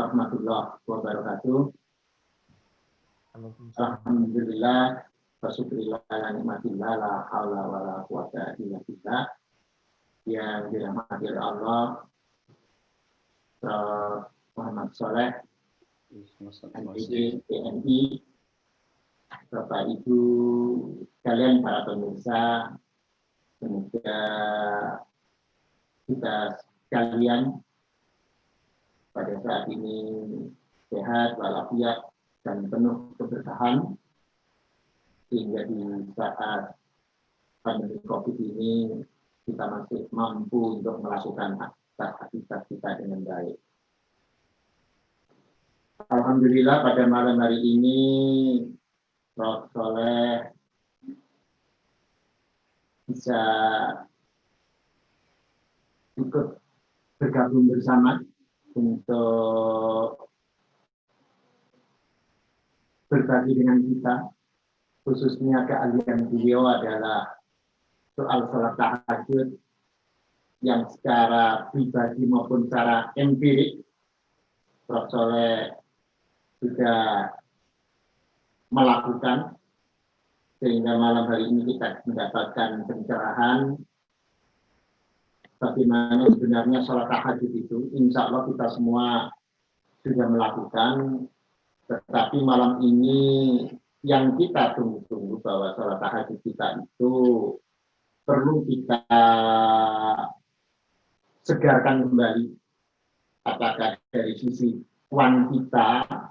warahmatullahi wabarakatuh. Alhamdulillah, bersyukurillah, nikmatillah, la haula wala quwata illa billah. Yang dirahmati oleh Allah, Prof. Muhammad Sholeh, MPD, PNI, Bapak Ibu kalian para pemirsa, semoga kita sekalian pada saat ini sehat walafiat dan penuh keberkahan, sehingga di saat pandemi COVID ini kita masih mampu untuk melakukan aktivitas kita dengan baik. Alhamdulillah pada malam hari ini Prof. Sholeh bisa ikut bergabung bersama untuk berbagi dengan kita, khususnya keahlian beliau adalah soal sholat tahajud yang secara pribadi maupun secara empirik Prof. Sholeh sudah melakukan, sehingga malam hari ini kita mendapatkan pencerahan bagaimana sebenarnya sholat tahajud itu. Insya Allah kita semua sudah melakukan, tetapi malam ini yang kita tunggu-tunggu bahwa sholat tahajud kita itu perlu kita segarkan kembali, apakah dari sisi kuantitas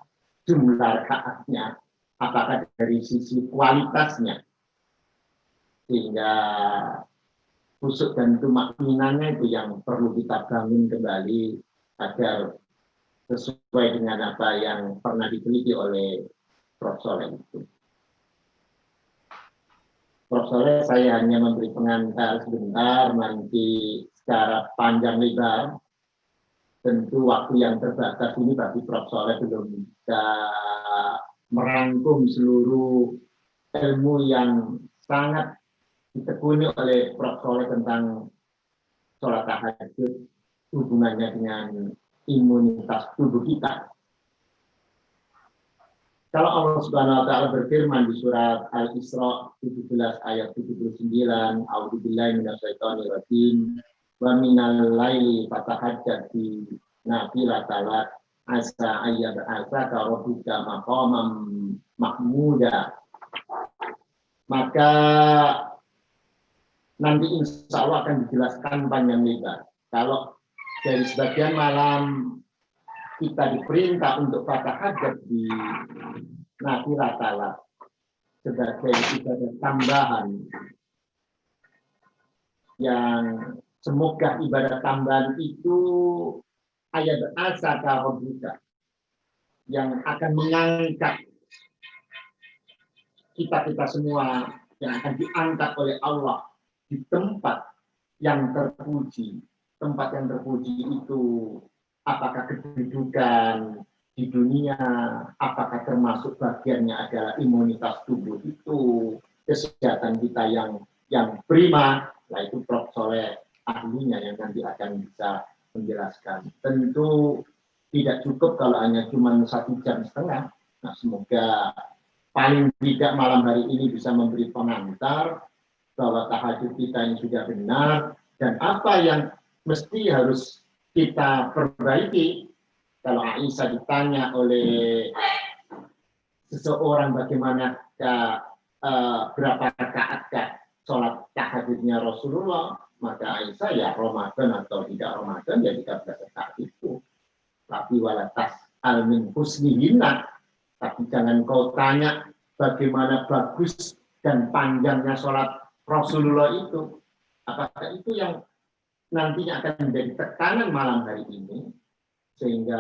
jumlah rakaatnya, apakah dari sisi kualitasnya, sehingga khusyuk dan tumakninannya itu yang perlu kita bangun kembali agar sesuai dengan apa yang pernah diteliti oleh Prof. Sholeh itu. Prof. Sholeh, saya hanya memberi pengantar sebentar, nanti secara panjang lebar. Tentu waktu yang terbatas ini bagi Prof. Sholeh belum bisa merangkum seluruh ilmu yang sangat ditekuni oleh Prof. Sholeh tentang sholat tahajud, hubungannya dengan imunitas tubuh kita. Kalau Allah Subhanahu wa taala berfirman di surat Al-Isra 17 ayat 79, A'udzubillahi minasyaitonir rajim, wa minal laili fatahajjat bi nafilatan lak asa ayyab asa rabbuka maqamam mahmuda. Maka nanti insya Allah akan dijelaskan panjang lebar. Kalau dari sebagian malam kita diperintah untuk fatahajat di nafilatan sebagai ibadah tambahan, yang semoga ibadah tambahan itu ayat asa rabbuka yang akan mengangkat kita semua, yang akan diangkat oleh Allah di tempat yang terpuji. Tempat yang terpuji itu apakah kedudukan di dunia, apakah termasuk bagiannya adalah imunitas tubuh itu, kesehatan kita yang prima. Nah itu Prof. Sholeh ahlinya yang nanti akan bisa menjelaskan. Tentu tidak cukup kalau hanya cuma 1,5 jam. Nah semoga paling tidak malam hari ini bisa memberi pengantar bahwa tahajud kita yang sudah benar dan apa yang mesti harus kita perbaiki. Kalau Aisyah ditanya oleh seseorang bagaimana berapa rakaatkah sholat tahajudnya Rasulullah, maka Aisyah ya Ramadan atau tidak Ramadan ya 13 rakaat itu. Tapi walatas almin husnihina, tapi jangan kau tanya bagaimana bagus dan panjangnya sholat Rasulullah itu. Apakah itu yang nantinya akan menjadi tekanan malam hari ini? Sehingga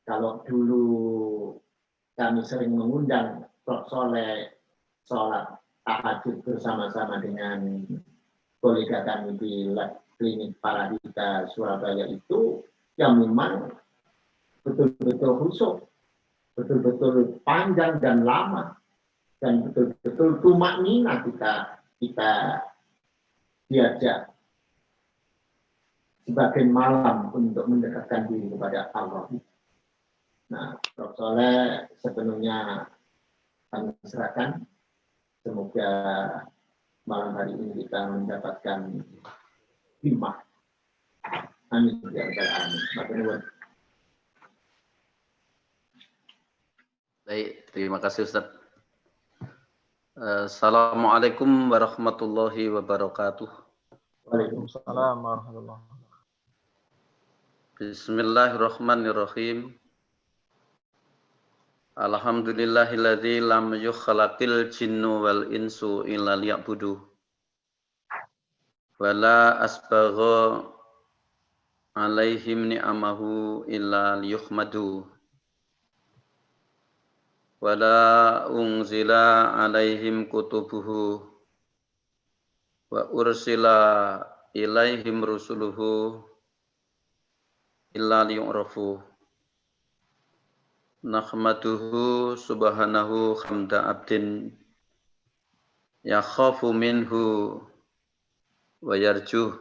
kalau dulu kami sering mengundang Prof. Sholeh sholat tahajud bersama-sama dengan kolega kami di klinik Paradita Surabaya itu, yang memang betul-betul khusyuk, betul-betul panjang dan lama, dan betul-betul tumaknina kita diajak sebagai malam untuk mendekatkan diri kepada Allah. Nah, Prof. Soleh sepenuhnya kami serahkan. Semoga malam hari ini kita mendapatkan himmah. Amin. Ya Rabbal Alamin. Matur nuwun. Baik, terima kasih Ustaz. Assalamualaikum warahmatullahi wabarakatuh. Waalaikumsalam warahmatullahi wabarakatuh. Bismillahirrahmanirrahim. Alhamdulillahilladzi lam yukhlaqil jinnu wal insu illa liya'budu. Wala asbagha alaihim ni'amahu illa liyuhmadu. Wala unzila alaihim kutubuhu wa ursila ilaihim rusuluhu illa liyu'rafu. Nahmaduhu subhanahu hamda abdin yakhafu minhu wa yarjuh.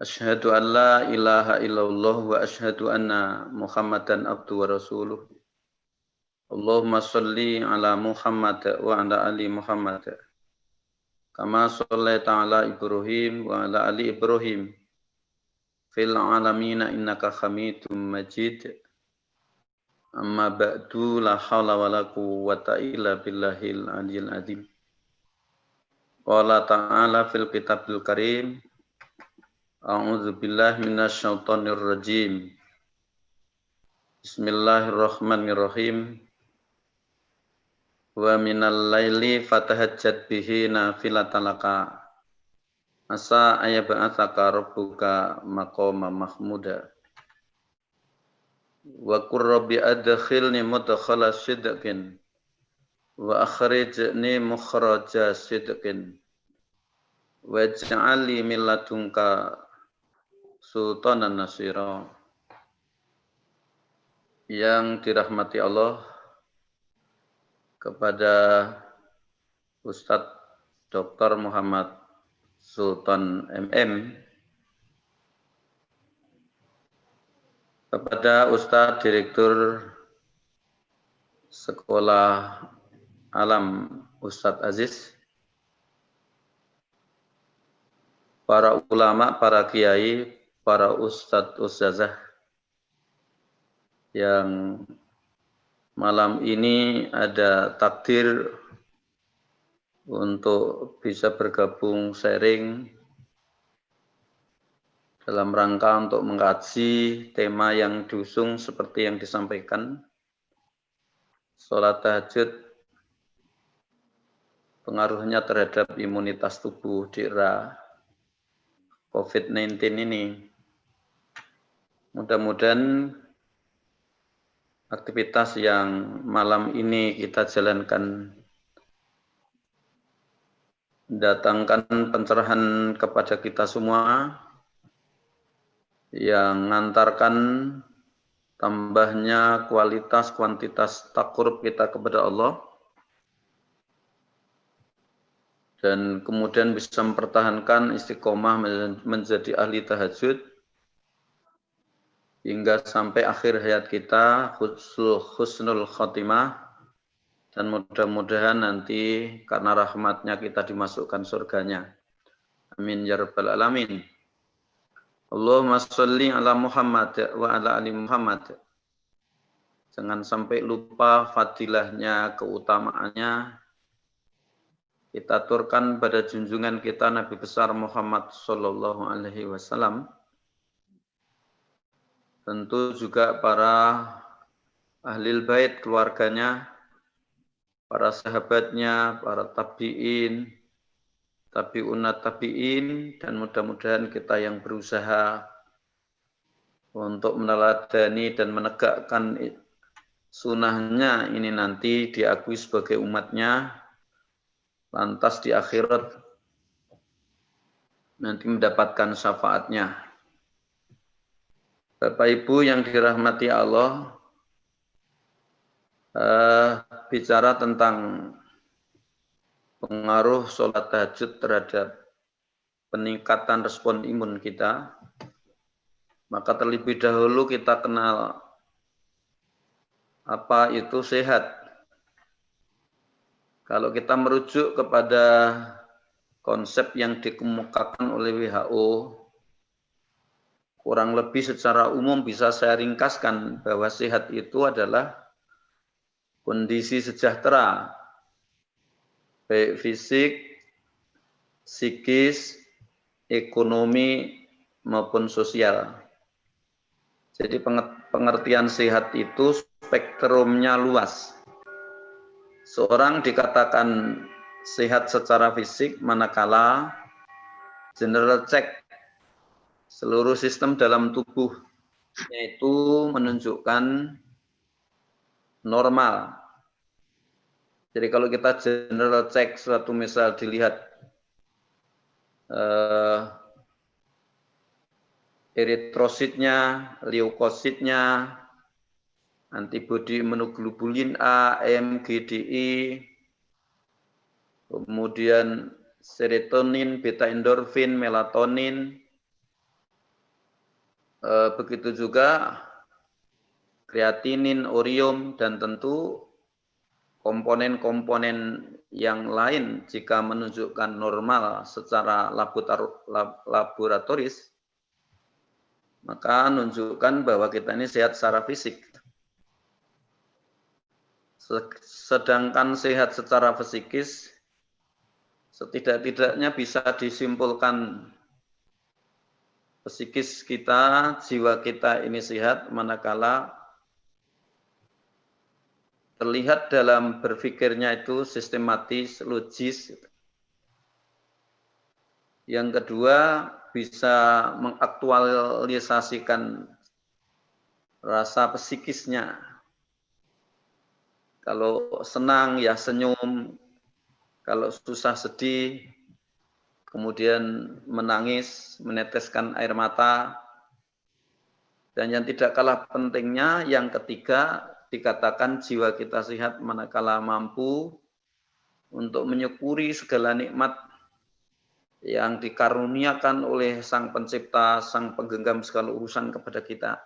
Asyhadu an la ilaha illallah wa asyhadu anna Muhammadan abdu wa rasuluh. Allahumma sholli ala Muhammad wa ala ali Muhammad. Kama shallaita ala Ibrahim wa ala ali Ibrahim fil alamin innaka Hamidum Majid. Amma ba'du, la haula wa la quwwata illa billahil aliyyil azim. Qala ta'ala fil kitabil karim. A'udzu billahi minasy syaithanir rajim. Bismillahirrahmanirrahim. Wa minal laili fatahajjat bihi nafilatan laka. Asa ayyab'atsaka rabbuka maqama mahmuda. Wa qur rabbi adkhilni mudkhala sidqin wa akhrijni mukhraja sidqin waj'al li min ladunka sultanan nasira. Yang dirahmati Allah, kepada Ustadz Dr. Muhammad Sultan MM, kepada Ustadz Direktur Sekolah Alam Ustadz Aziz, para ulama, para kiai, para ustadz ustazah yang malam ini ada takdir untuk bisa bergabung sharing dalam rangka untuk mengkaji tema yang diusung seperti yang disampaikan, sholat tahajud, pengaruhnya terhadap imunitas tubuh di era COVID-19 ini. Mudah-mudahan aktivitas yang malam ini kita jalankan mendatangkan pencerahan kepada kita semua, yang mengantarkan tambahnya kualitas kuantitas takarrub kita kepada Allah, dan kemudian bisa mempertahankan istiqomah menjadi ahli tahajud hingga sampai akhir hayat kita, husnul khotimah, dan mudah-mudahan nanti karena rahmatnya kita dimasukkan surganya. Amin ya rabbal alamin. Allahumma sholli ala Muhammad wa ala ali Muhammad. Jangan sampai lupa fadilahnya, keutamaannya. Kita aturkan pada junjungan kita Nabi besar Muhammad sallallahu alaihi wasallam. Tentu juga para ahlil bait, keluarganya, para sahabatnya, para tabi'in, tabi'unat tabi'in, dan mudah-mudahan kita yang berusaha untuk meneladani dan menegakkan sunnahnya ini nanti diakui sebagai umatnya, lantas di akhirat nanti mendapatkan syafaatnya. Bapak Ibu yang dirahmati Allah, bicara tentang pengaruh sholat tahajud terhadap peningkatan respon imun kita, maka terlebih dahulu kita kenal Apa itu sehat? Kalau kita merujuk kepada konsep yang dikemukakan oleh WHO, kurang lebih secara umum bisa saya ringkaskan bahwa sehat itu adalah kondisi sejahtera, baik fisik, psikis, ekonomi, maupun sosial. Jadi pengertian sehat itu spektrumnya luas. Seorang dikatakan sehat secara fisik manakala general check seluruh sistem dalam tubuhnya itu menunjukkan normal. Jadi kalau kita general check suatu misal dilihat eritrositnya, leukositnya, antibodi imunoglobulin A, MGDI, kemudian serotonin, beta endorfin, melatonin, begitu juga kreatinin, urium, dan tentu komponen-komponen yang lain jika menunjukkan normal secara laboratoris, maka menunjukkan bahwa kita ini sehat secara fisik. Sedangkan sehat secara psikis, setidak-tidaknya bisa disimpulkan psikis kita, jiwa kita ini sehat manakala terlihat dalam berpikirnya itu sistematis, logis. Yang kedua, bisa mengaktualisasikan rasa psikisnya. Kalau senang ya senyum, kalau susah sedih, kemudian menangis, meneteskan air mata. Dan yang tidak kalah pentingnya, yang ketiga, dikatakan jiwa kita sehat manakala mampu untuk menyukuri segala nikmat yang dikaruniakan oleh Sang Pencipta, Sang Penggenggam segala urusan kepada kita.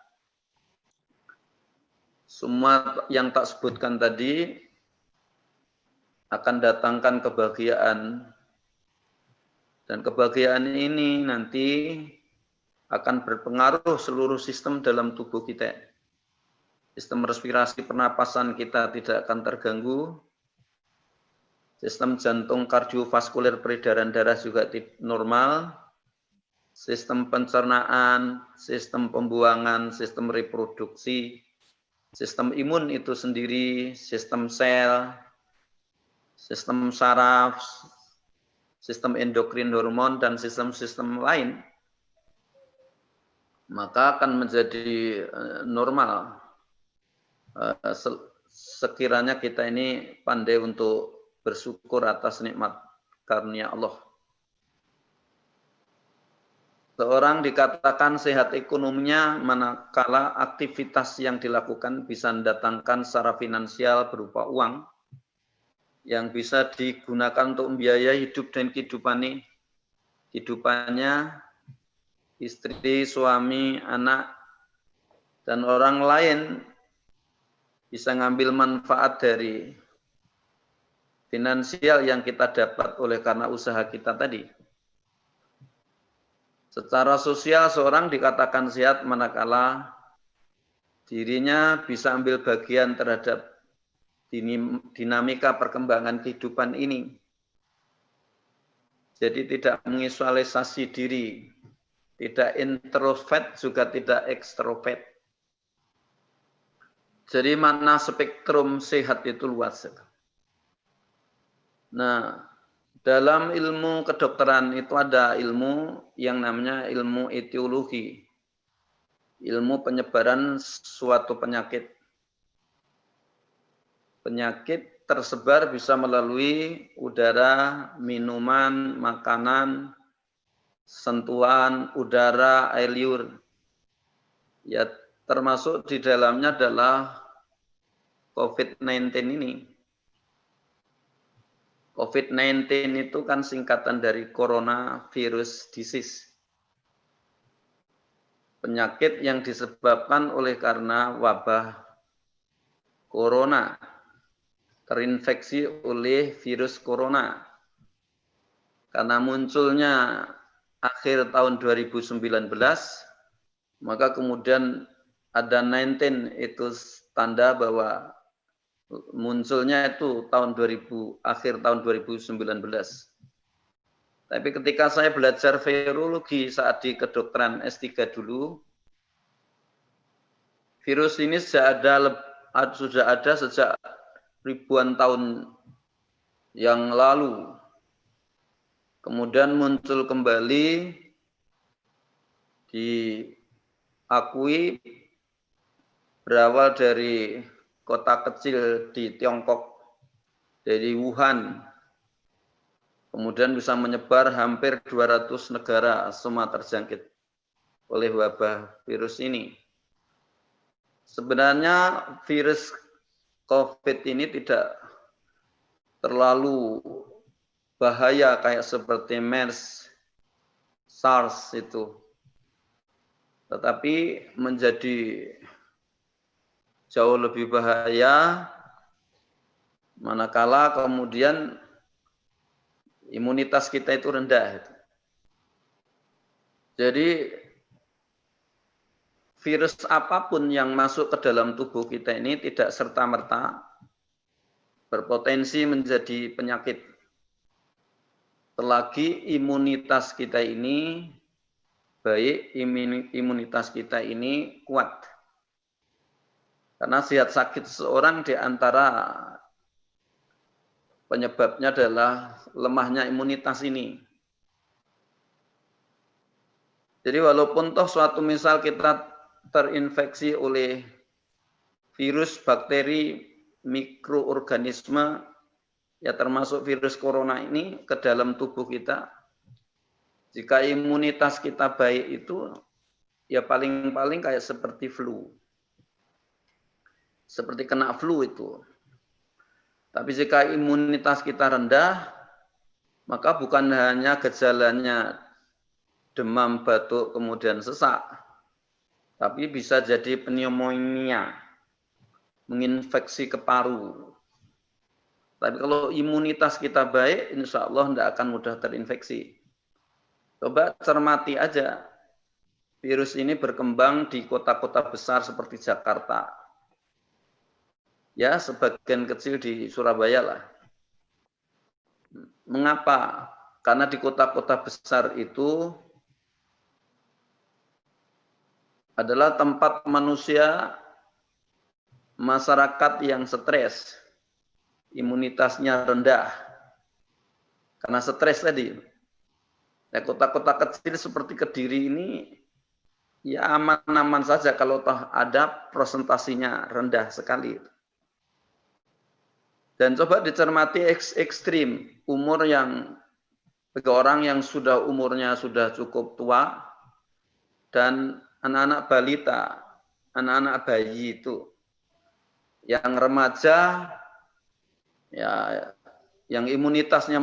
Semua yang tak sebutkan tadi akan datangkan kebahagiaan. Dan kebahagiaan ini nanti akan berpengaruh seluruh sistem dalam tubuh kita. Sistem respirasi pernapasan kita tidak akan terganggu. Sistem jantung kardiovaskuler peredaran darah juga normal. Sistem pencernaan, sistem pembuangan, sistem reproduksi, sistem imun itu sendiri, sistem sel, sistem saraf, sistem endokrin hormon, dan sistem-sistem lain, maka akan menjadi normal. Sekiranya kita ini pandai untuk bersyukur atas nikmat karunia Allah. Seorang dikatakan sehat ekonominya manakala aktivitas yang dilakukan bisa mendatangkan secara finansial berupa uang yang bisa digunakan untuk membiayai hidup dan kehidupannya, istri, suami, anak, dan orang lain bisa ngambil manfaat dari finansial yang kita dapat oleh karena usaha kita tadi. Secara sosial seorang dikatakan sehat manakala dirinya bisa ambil bagian terhadap dinamika perkembangan kehidupan ini. Jadi tidak mengisolasi diri, tidak introvert juga tidak ekstrovert. Jadi makna spektrum sehat itu luas. Nah, dalam ilmu kedokteran itu ada ilmu yang namanya ilmu etiologi. Ilmu penyebaran suatu penyakit. Penyakit tersebar bisa melalui udara, minuman, makanan, sentuhan, udara, air liur. Ya, termasuk di dalamnya adalah COVID-19 ini. COVID-19 itu kan singkatan dari coronavirus disease. Penyakit yang disebabkan oleh karena wabah corona, terinfeksi oleh virus corona. Karena munculnya akhir tahun 2019, maka kemudian ada 19 itu tanda bahwa munculnya itu akhir tahun 2019. Tapi ketika saya belajar virologi saat di kedokteran S3 dulu, virus ini sudah ada sejak ribuan tahun yang lalu. Kemudian muncul kembali, diakui berawal dari kota kecil di Tiongkok, dari Wuhan. Kemudian bisa menyebar hampir 200 negara, semua terjangkit oleh wabah virus ini. Sebenarnya virus COVID ini tidak terlalu bahaya kayak seperti MERS, SARS itu. Tetapi menjadi jauh lebih bahaya manakala kemudian imunitas kita itu rendah. Jadi virus apapun yang masuk ke dalam tubuh kita ini tidak serta-merta berpotensi menjadi penyakit. Selagi imunitas kita ini baik, imunitas kita ini kuat. Karena sehat sakit seseorang di antara penyebabnya adalah lemahnya imunitas ini. Jadi walaupun toh suatu misal kita terinfeksi oleh virus, bakteri, mikroorganisme, ya termasuk virus corona ini ke dalam tubuh kita, jika imunitas kita baik itu, ya paling-paling kayak seperti flu. Seperti kena flu itu. Tapi jika imunitas kita rendah, maka bukan hanya gejalanya demam, batuk, kemudian sesak, tapi bisa jadi pneumonia, menginfeksi ke paru. Tapi kalau imunitas kita baik, insya Allah tidak akan mudah terinfeksi. Coba cermati aja, virus ini berkembang di kota-kota besar seperti Jakarta. Ya, sebagian kecil di Surabaya lah. Mengapa? Karena di kota-kota besar itu adalah tempat manusia, masyarakat yang stres, imunitasnya rendah. Karena stres tadi. Ya, kota-kota kecil seperti Kediri ini ya aman-aman saja kalau toh ada presentasinya rendah sekali. Dan coba dicermati ekstrim, umur yang bagi orang yang sudah umurnya sudah cukup tua dan anak-anak balita, anak-anak bayi itu, yang remaja, ya, yang imunitasnya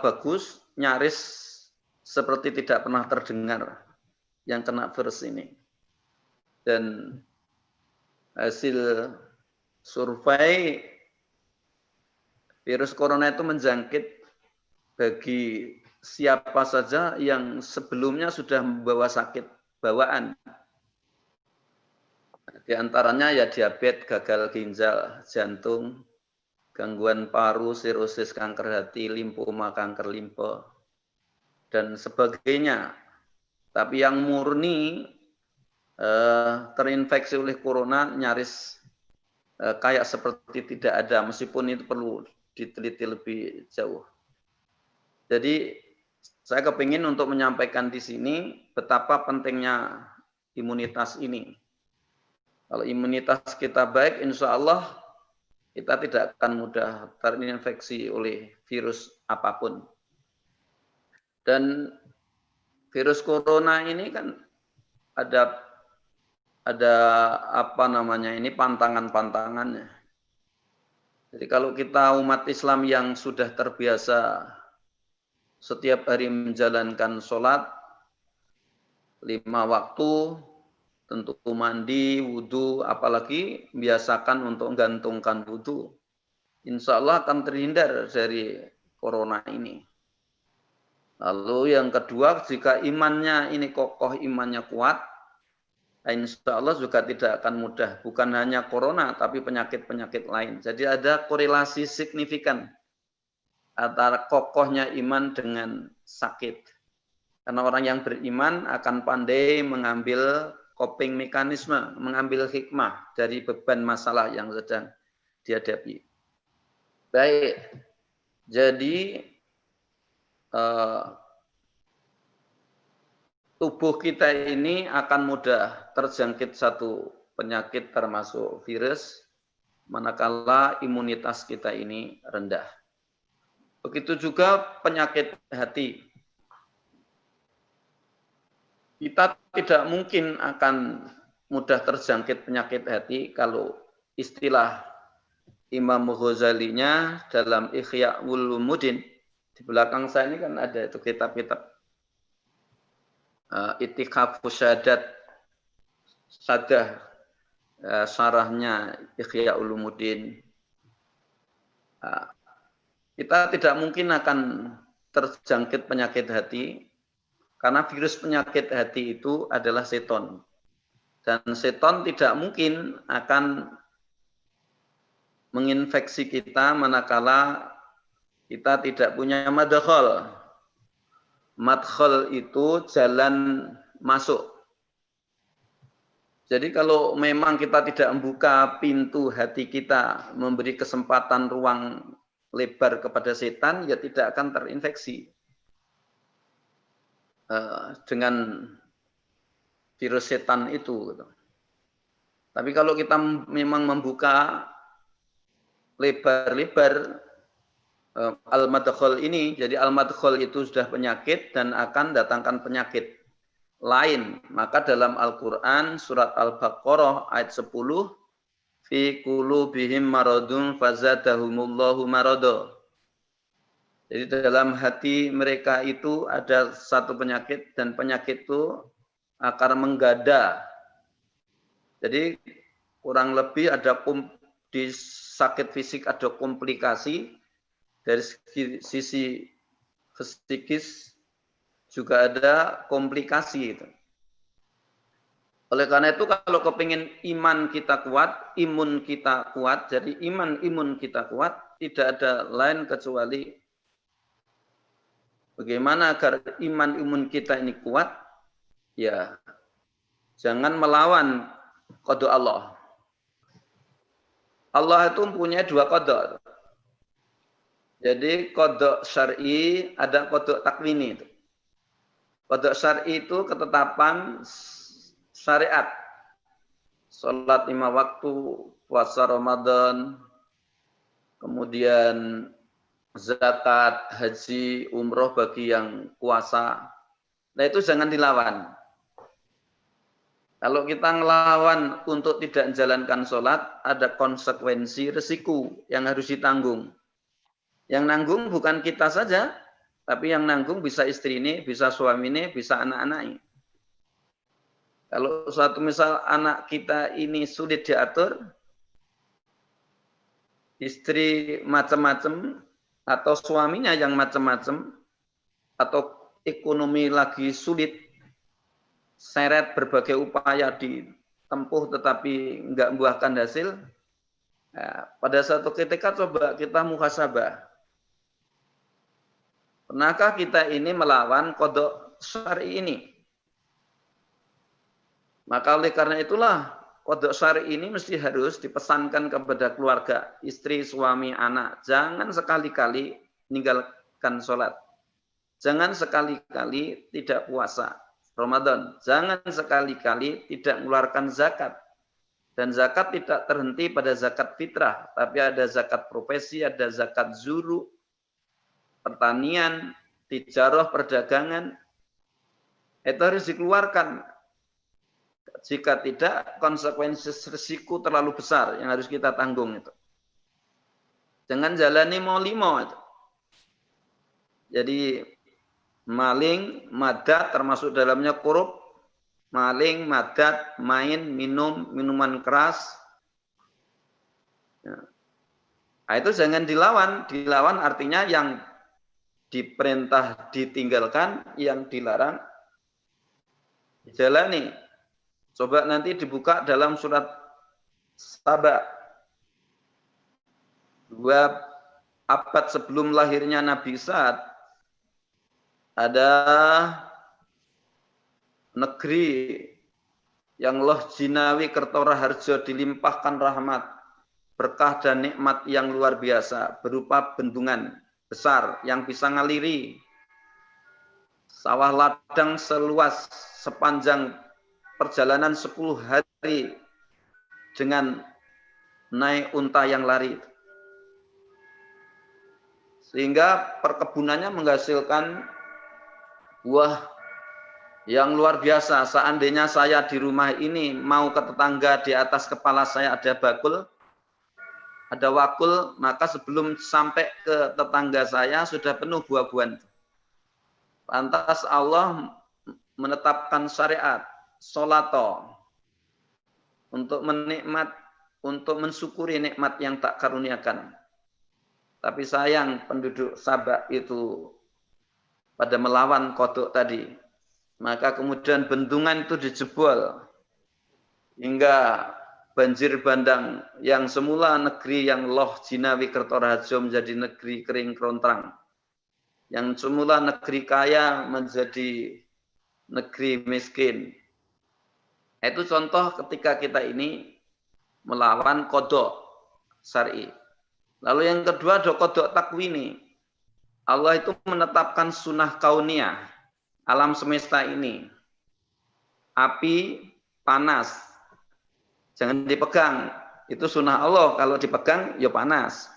bagus, nyaris seperti tidak pernah terdengar yang kena virus ini. Dan hasil survei virus corona itu menjangkit bagi siapa saja yang sebelumnya sudah membawa sakit bawaan. Di antaranya ya diabetes, gagal ginjal, jantung, gangguan paru, sirosis, kanker hati, limfoma, kanker limpa, dan sebagainya. Tapi yang murni terinfeksi oleh corona nyaris kayak seperti tidak ada, meskipun itu perlu diteliti lebih jauh. Jadi saya kepingin untuk menyampaikan di sini betapa pentingnya imunitas ini. Kalau imunitas kita baik, insya Allah kita tidak akan mudah terinfeksi oleh virus apapun. Dan virus corona ini kan ada apa namanya ini pantangannya. Jadi kalau kita umat Islam yang sudah terbiasa setiap hari menjalankan sholat 5 waktu, tentu mandi, wudhu, apalagi biasakan untuk menggantungkan wudhu. Insya Allah akan terhindar dari corona ini. Lalu yang kedua, jika imannya ini kokoh, imannya kuat, insya Allah juga tidak akan mudah. Bukan hanya corona, tapi penyakit-penyakit lain. Jadi ada korelasi signifikan antara kokohnya iman dengan sakit. Karena orang yang beriman akan pandai mengambil coping mekanisme, mengambil hikmah dari beban masalah yang sedang dihadapi. Baik, jadi tubuh kita ini akan mudah terjangkit satu penyakit termasuk virus, manakala imunitas kita ini rendah. Begitu juga penyakit hati. Kita tidak mungkin akan mudah terjangkit penyakit hati kalau istilah Imam Ghazalinya dalam Ihya Ulumuddin. Di belakang saya ini kan ada itu kitab-kitab Itikafus Sadah, syarahnya Ihya Ulumuddin. Kita tidak mungkin akan terjangkit penyakit hati karena virus penyakit hati itu adalah seton. Dan seton tidak mungkin akan menginfeksi kita manakala kita tidak punya madkhal. Madkhal itu jalan masuk. Jadi kalau memang kita tidak membuka pintu hati kita, memberi kesempatan ruang lebar kepada setan, ya tidak akan terinfeksi dengan virus setan itu. Tapi kalau kita memang membuka lebar-lebar al-madkhal ini, jadi al-madkhal itu sudah penyakit dan akan datangkan penyakit lain. Maka dalam Al-Quran surat Al-Baqarah ayat 10, fi qulubihim maradun fazadahumullahu marada. Jadi dalam hati mereka itu ada satu penyakit dan penyakit itu akan menggada. Jadi kurang lebih ada di sakit fisik ada komplikasi, dari sisi psikis juga ada komplikasi itu. Oleh karena itu kalau kepingin iman kita kuat, imun kita kuat, jadi imun kita kuat, tidak ada lain kecuali bagaimana agar imun kita ini kuat, ya jangan melawan qada Allah. Allah itu mempunyai dua qada. Jadi qada syar'i, ada qada takwini. Qada syar'i itu ketetapan syariat. Salat 5 waktu, puasa Ramadan, kemudian zakat, haji, umroh bagi yang puasa. Nah itu jangan dilawan. Kalau kita ngelawan untuk tidak menjalankan sholat, ada konsekuensi resiko yang harus ditanggung. Yang nanggung bukan kita saja, tapi yang nanggung bisa istri ini, bisa suami ini, bisa anak-anak ini. Kalau suatu misal anak kita ini sulit diatur, istri macam-macam, atau suaminya yang macam-macam, atau ekonomi lagi sulit, seret berbagai upaya ditempuh tetapi enggak membuahkan hasil, nah, pada suatu ketika coba kita muhasabah. Pernahkah kita ini melawan qada syar'i ini? Maka oleh karena itulah qada syar'i ini mesti harus dipesankan kepada keluarga, istri, suami, anak. Jangan sekali-kali meninggalkan sholat. Jangan sekali-kali tidak puasa Ramadan. Jangan sekali-kali tidak mengeluarkan zakat. Dan zakat tidak terhenti pada zakat fitrah, tapi ada zakat profesi, ada zakat zuru, pertanian, tijarah, perdagangan. Itu harus dikeluarkan. Jika tidak, konsekuensi risiko terlalu besar yang harus kita tanggung itu. Jangan jalani mau-limo itu. Jadi maling, madah termasuk dalamnya korup, maling, madat, main, minum, minuman keras. Ya. Nah, itu jangan dilawan. Dilawan artinya yang diperintah ditinggalkan, yang dilarang dijalani. Coba nanti dibuka dalam surat Saba. 2 abad sebelum lahirnya Nabi Isa, ada negeri yang loh jinawi kertora harjo dilimpahkan rahmat, berkah dan nikmat yang luar biasa berupa bendungan besar yang bisa ngaliri, sawah ladang seluas sepanjang perjalanan 10 hari dengan naik unta yang lari. Sehingga perkebunannya menghasilkan buah yang luar biasa. Seandainya saya di rumah ini mau ke tetangga, di atas kepala saya ada bakul, ada wakul, maka sebelum sampai ke tetangga saya sudah penuh buah-buahan. Lantas Allah menetapkan syariat sholato untuk untuk mensyukuri nikmat yang tak karuniakan. Tapi sayang penduduk Sabak itu pada melawan kodok tadi. Maka kemudian bendungan itu dijebol. Hingga banjir bandang yang semula negeri yang loh jinawi kertorajo menjadi negeri kering kerontrang. Yang semula negeri kaya menjadi negeri miskin. Itu contoh ketika kita ini melawan kodok syar'i. Lalu yang kedua ada kodok takwini. Allah itu menetapkan sunnah kauniyah, alam semesta ini. Api panas, jangan dipegang. Itu sunnah Allah, kalau dipegang ya panas.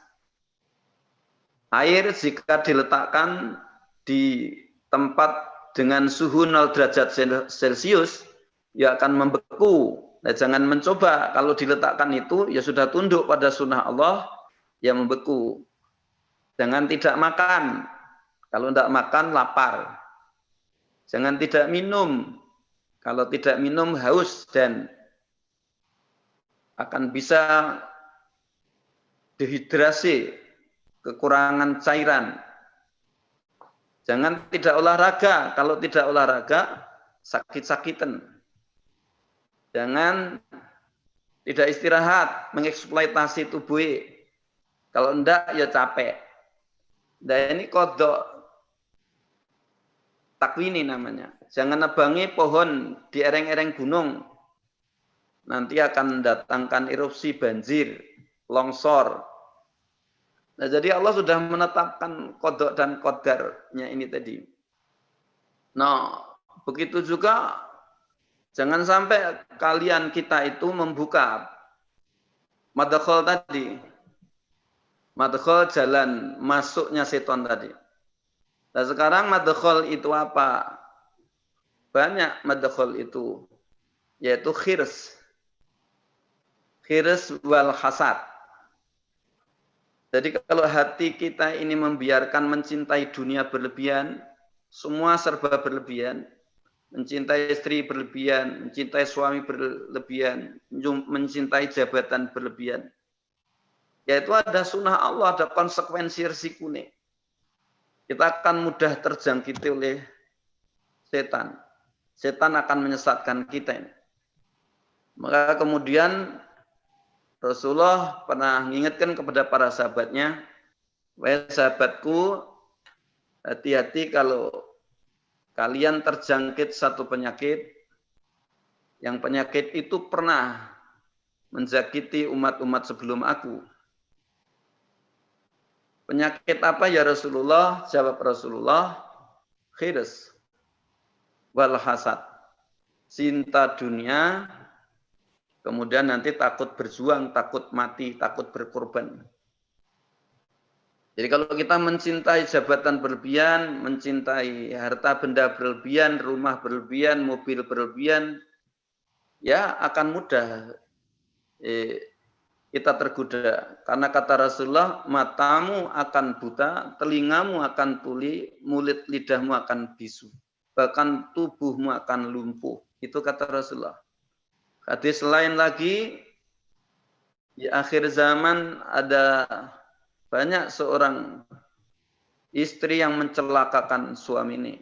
Air jika diletakkan di tempat dengan suhu 0 derajat Celcius, ya akan membeku. Nah, jangan mencoba, kalau diletakkan itu ya sudah tunduk pada sunnah Allah, yang membeku. Jangan tidak makan. Kalau tidak makan, lapar. Jangan tidak minum. Kalau tidak minum, haus dan akan bisa dehidrasi, kekurangan cairan. Jangan tidak olahraga. Kalau tidak olahraga, sakit-sakitan. Jangan tidak istirahat, mengeksploitasi tubuh. Kalau enggak, ya capek. Dan ini kodok takwini namanya. Jangan nebangi pohon di ereng-ereng gunung. Nanti akan mendatangkan erupsi banjir, longsor. Nah, jadi Allah sudah menetapkan kodok dan kodarnya ini tadi. Nah, begitu juga jangan sampai kalian kita itu membuka madkhal tadi. Madkhal jalan masuknya setan tadi. Nah sekarang madkhal itu apa? Banyak madkhal itu. Yaitu khirs. Khirs wal hasad. Jadi kalau hati kita ini membiarkan mencintai dunia berlebihan, semua serba berlebihan, mencintai istri berlebihan, mencintai suami berlebihan, mencintai jabatan berlebihan. Yaitu ada sunnah Allah, ada konsekuensi resikonya. Kita akan mudah terjangkiti oleh setan. Setan akan menyesatkan kita. Maka kemudian Rasulullah pernah mengingatkan kepada para sahabatnya, wahai sahabatku, hati-hati kalau kalian terjangkit satu penyakit, yang penyakit itu pernah menjangkiti umat-umat sebelum aku. Penyakit apa ya Rasulullah? Jawab Rasulullah, khirs wal hasad. Cinta dunia, kemudian nanti takut berjuang, takut mati, takut berkorban. Jadi kalau kita mencintai jabatan berlebihan, mencintai harta benda berlebihan, rumah berlebihan, mobil berlebihan, ya akan mudah kita tergoda. Karena kata Rasulullah, matamu akan buta, telingamu akan tuli, mulut lidahmu akan bisu. Bahkan tubuhmu akan lumpuh. Itu kata Rasulullah. Hadis lain lagi, di akhir zaman ada banyak seorang istri yang mencelakakan suaminya.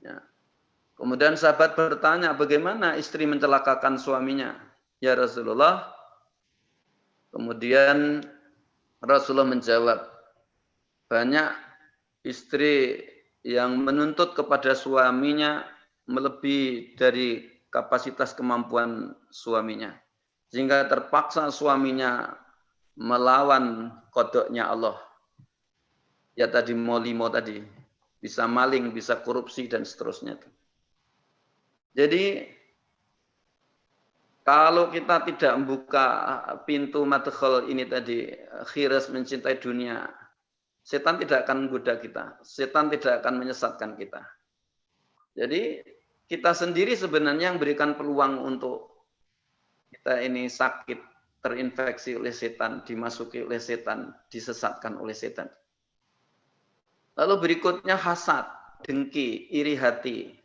Ya. Kemudian sahabat bertanya, bagaimana istri mencelakakan suaminya? Ya Rasulullah. Kemudian Rasulullah menjawab, banyak istri yang menuntut kepada suaminya melebihi dari kapasitas kemampuan suaminya. Sehingga terpaksa suaminya melawan kodoknya Allah. Ya tadi molimo tadi. Bisa maling, bisa korupsi, dan seterusnya. Jadi, kalau kita tidak membuka pintu madkhal ini tadi, khiras mencintai dunia, setan tidak akan menggoda kita. Setan tidak akan menyesatkan kita. Jadi, kita sendiri sebenarnya yang berikan peluang untuk kita ini sakit, terinfeksi oleh setan, dimasuki oleh setan, disesatkan oleh setan. Lalu berikutnya hasad, dengki, iri hati.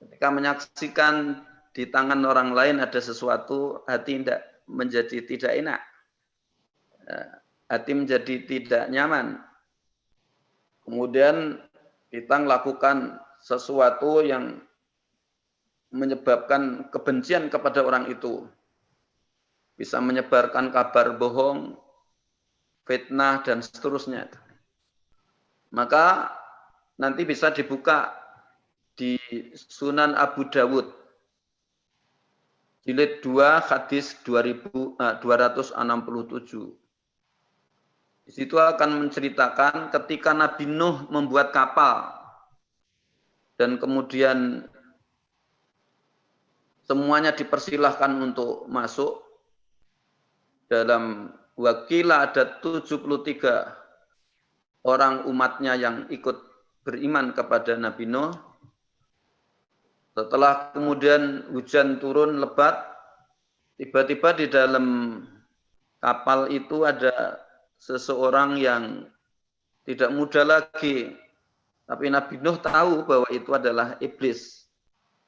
Ketika menyaksikan di tangan orang lain ada sesuatu, hati menjadi tidak enak. Hati menjadi tidak nyaman. Kemudian kita melakukan sesuatu yang menyebabkan kebencian kepada orang itu. Bisa menyebarkan kabar bohong, fitnah, dan seterusnya. Maka nanti bisa dibuka di Sunan Abu Dawud. Jilid 2 hadis 267. Di situ akan menceritakan ketika Nabi Nuh membuat kapal dan kemudian semuanya dipersilahkan untuk masuk. Dalam wakilah ada 73 orang umatnya yang ikut beriman kepada Nabi Nuh. Setelah kemudian hujan turun lebat, tiba-tiba di dalam kapal itu ada seseorang yang tidak muda lagi. Tapi Nabi Nuh tahu bahwa itu adalah iblis,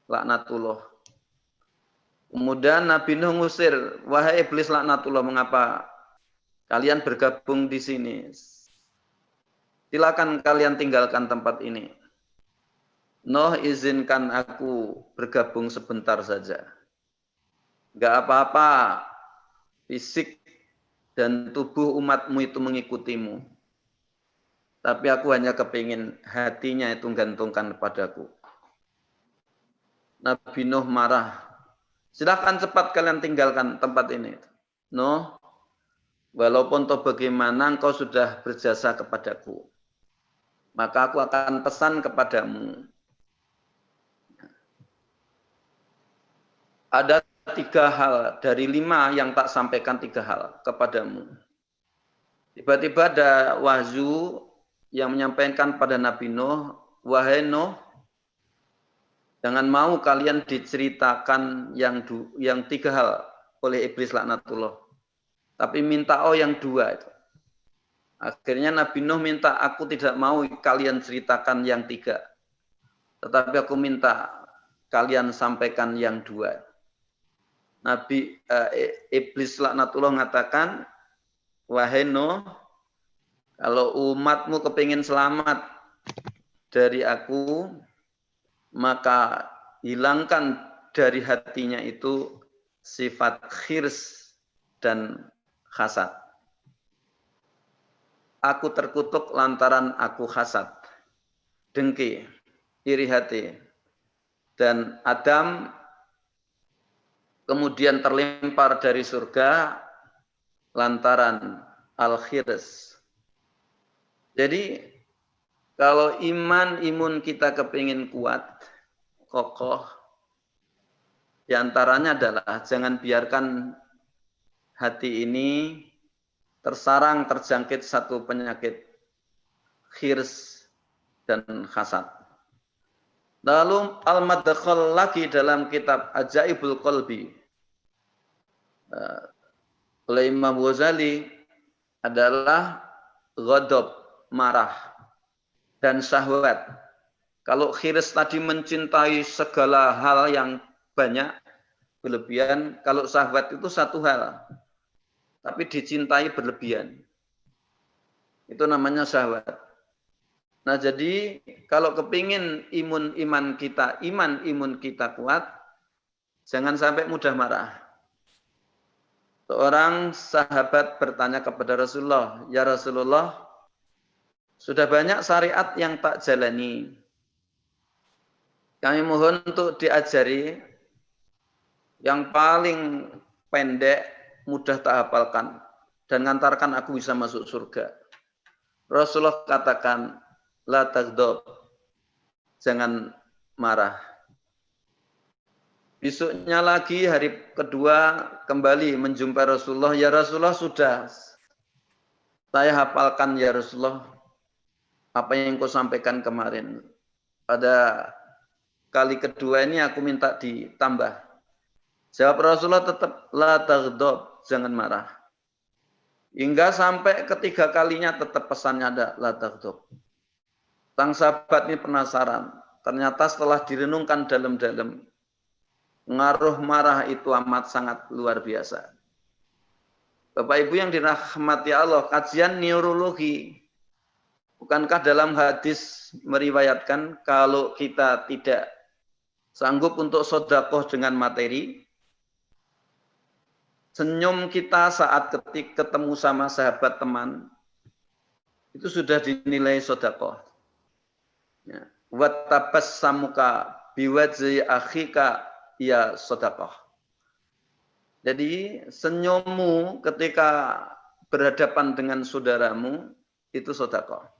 laknatullah. Kemudian Nabi Nuh ngusir, wahai iblis laknatullah, mengapa kalian bergabung di sini? Silakan kalian tinggalkan tempat ini. Nuh, izinkan aku bergabung sebentar saja. Enggak apa-apa, fisik dan tubuh umatmu itu mengikutimu. Tapi aku hanya kepingin hatinya itu gantungkan padaku. Nabi Nuh marah. Silakan cepat kalian tinggalkan tempat ini. Nuh, walaupun toh bagaimana engkau sudah berjasa kepadaku, maka aku akan pesan kepadamu. Ada 3 hal dari 5 yang tak sampaikan 3 hal kepadamu. Tiba-tiba ada wahyu yang menyampaikan pada Nabi Nuh, wahai Nuh, jangan mau kalian diceritakan yang 3 hal oleh iblis laknatullah. Tapi minta yang 2 itu. Akhirnya Nabi Nuh minta, aku tidak mau kalian ceritakan yang 3. Tetapi aku minta kalian sampaikan yang 2. Iblis laknatullah mengatakan, wahai Nuh, kalau umatmu kepingin selamat dari aku, maka hilangkan dari hatinya itu sifat khirs dan hasad. Aku terkutuk lantaran aku hasad, dengki, iri hati. Dan Adam kemudian terlempar dari surga lantaran al-khirs. Jadi kalau imun kita kepingin kuat, kokoh, diantaranya adalah jangan biarkan hati ini terjangkit satu penyakit khirs dan hasad. Lalu al-madkhal lagi dalam kitab Ajaibul Qalbi oleh Imam Ghazali adalah ghadab, marah, dan syahwat. Kalau khiris tadi mencintai segala hal yang banyak, berlebihan. Kalau syahwat itu satu hal, tapi dicintai berlebihan. Itu namanya syahwat. Nah, jadi kalau kepingin iman imun kita kuat, jangan sampai mudah marah. Seorang sahabat bertanya kepada Rasulullah, "Ya Rasulullah, sudah banyak syariat yang tak jalani. Kami mohon untuk diajari yang paling pendek, mudah tak hafalkan, dan ngantarkan aku bisa masuk surga." Rasulullah katakan, "La taghdab," jangan marah. Besoknya lagi, hari kedua, kembali menjumpai Rasulullah. "Ya Rasulullah, sudah saya hafalkan ya Rasulullah apa yang kau sampaikan kemarin. Pada kali kedua ini aku minta ditambah." Jawab Rasulullah tetap, "La taghdab," jangan marah. Hingga sampai ketiga kalinya tetap pesannya ada, "La taghdab." Sang sahabat ini penasaran. Ternyata setelah direnungkan dalam-dalam, pengaruh marah itu amat sangat luar biasa. Bapak Ibu yang dirahmati Allah, kajian neurologi. Bukankah dalam hadis meriwayatkan kalau kita tidak sanggup untuk sedekah dengan materi, senyum kita saat ketika ketemu sama sahabat teman, itu sudah dinilai sedekah. Ya. Wa tabassamuka biwajhi akhika ya sedekah. Jadi senyummu ketika berhadapan dengan saudaramu itu sedekah.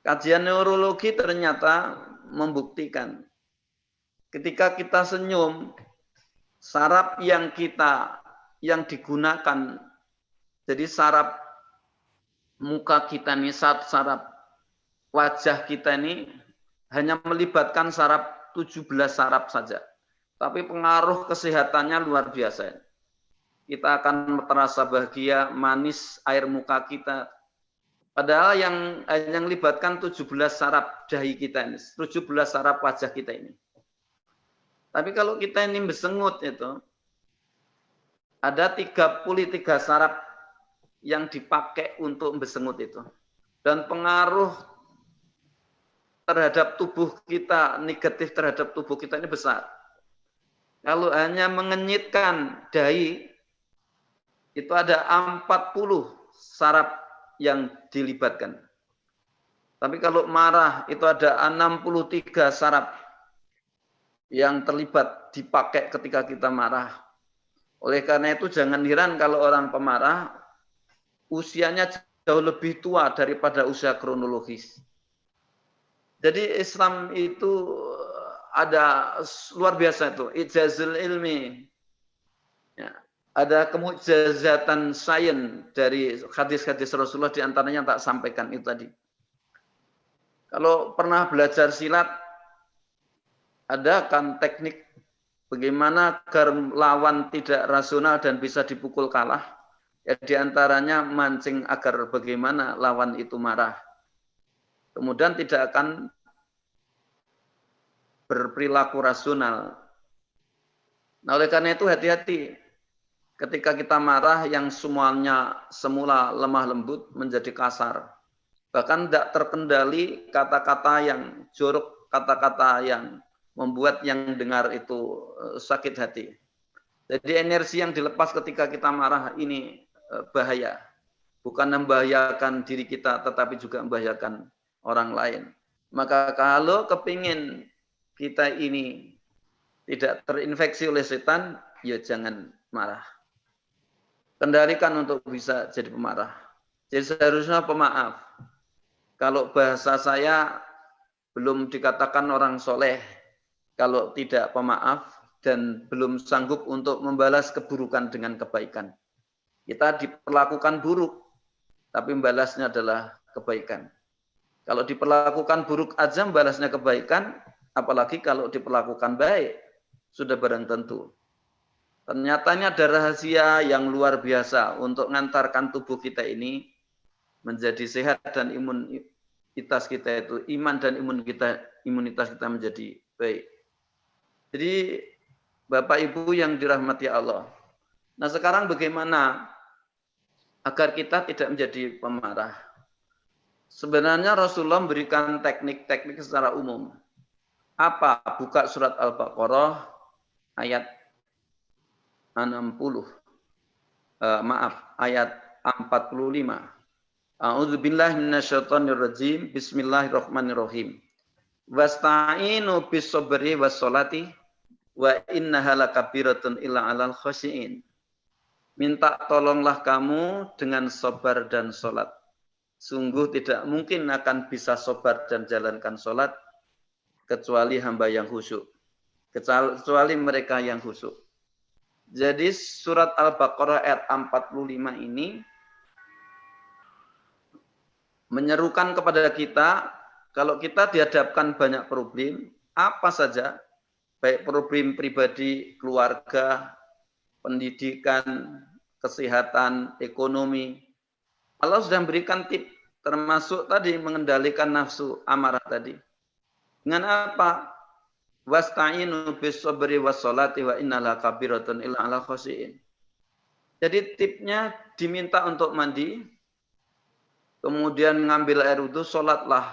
Kajian neurologi ternyata membuktikan ketika kita senyum, saraf yang digunakan, jadi saraf muka kita ini, saraf wajah kita ini hanya melibatkan saraf 17 saraf saja. Tapi pengaruh kesehatannya luar biasa. Kita akan terasa bahagia, manis air muka kita. Padahal yang melibatkan 17 saraf dahi kita ini, 17 saraf wajah kita ini. Tapi kalau kita ini bersengut itu, ada 33 saraf yang dipakai untuk bersengut itu. Dan pengaruh terhadap tubuh kita, negatif terhadap tubuh kita ini besar. Kalau hanya mengenyitkan dahi, itu ada 40 saraf yang dilibatkan. Tapi kalau marah, itu ada 63 saraf yang terlibat, dipakai ketika kita marah. Oleh karena itu jangan heran kalau orang pemarah usianya jauh lebih tua daripada usia kronologis. Jadi Islam itu ada luar biasa itu, ijazul ilmi. Ya, ada kemujizatan sains dari hadis-hadis Rasulullah, diantaranya tak sampaikan itu tadi. Kalau pernah belajar silat, ada kan teknik bagaimana agar lawan tidak rasional dan bisa dipukul kalah. Ya, diantaranya mancing agar bagaimana lawan itu marah. Kemudian tidak akan berperilaku rasional. Nah, oleh karena itu hati-hati. Ketika kita marah, yang semuanya semula lemah lembut menjadi kasar. Bahkan tidak terkendali, kata-kata yang jorok, kata-kata yang membuat yang dengar itu sakit hati. Jadi energi yang dilepas ketika kita marah ini bahaya. Bukan membahayakan diri kita, tetapi juga membahayakan orang lain. Maka kalau kepingin kita ini tidak terinfeksi oleh setan, ya jangan marah. Kendalikan untuk bisa jadi pemarah. Jadi seharusnya pemaaf. Kalau bahasa saya belum dikatakan orang soleh, kalau tidak pemaaf dan belum sanggup untuk membalas keburukan dengan kebaikan. Kita diperlakukan buruk, tapi membalasnya adalah kebaikan. Kalau diperlakukan buruk aja membalasnya kebaikan, apalagi kalau diperlakukan baik, sudah barang tentu. Ternyata ini ada rahasia yang luar biasa untuk mengantarkan tubuh kita ini menjadi sehat dan imunitas kita itu, iman dan imun kita imunitas kita menjadi baik. Jadi Bapak Ibu yang dirahmati Allah. Nah sekarang bagaimana agar kita tidak menjadi pemarah? Sebenarnya Rasulullah memberikan teknik-teknik secara umum. Apa? Buka surat Al-Baqarah ayat 60. Ayat 45. A'udzubillahi minasyaitonirrajim. Bismillahirrahmanirrahim. Wasta'inu bis-sabri was-sholati wa innaha lakabiratun illa 'alal khashiin. Minta tolonglah kamu dengan sabar dan salat. Sungguh tidak mungkin akan bisa sabar dan jalankan salat kecuali hamba yang khusyuk. Kecuali mereka yang khusyuk. Jadi surat Al-Baqarah ayat 45 ini menyerukan kepada kita, kalau kita dihadapkan banyak problem, apa saja, baik problem pribadi, keluarga, pendidikan, kesehatan, ekonomi, Allah sudah memberikan tip, termasuk tadi mengendalikan nafsu amarah tadi. Dengan apa? Wasta'inu bis-sabri was-sholati wa innaha kabiratun illa 'alal khashiin. Jadi tipnya diminta untuk mandi, kemudian ngambil air wudu, sholatlah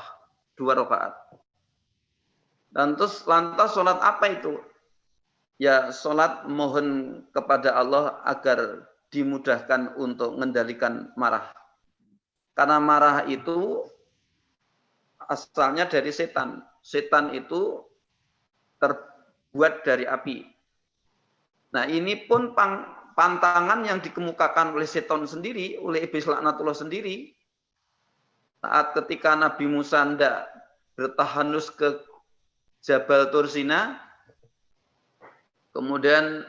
2 rakaat. Dan terus lantas sholat apa itu? Ya sholat mohon kepada Allah agar dimudahkan untuk mengendalikan marah. Karena marah itu asalnya dari setan. Setan itu terbuat dari api. Nah ini pun pantangan yang dikemukakan oleh setan sendiri, oleh iblis laknatullah sendiri. Saat ketika Nabi Musa hendak bertahanus ke Jabal Tursina, kemudian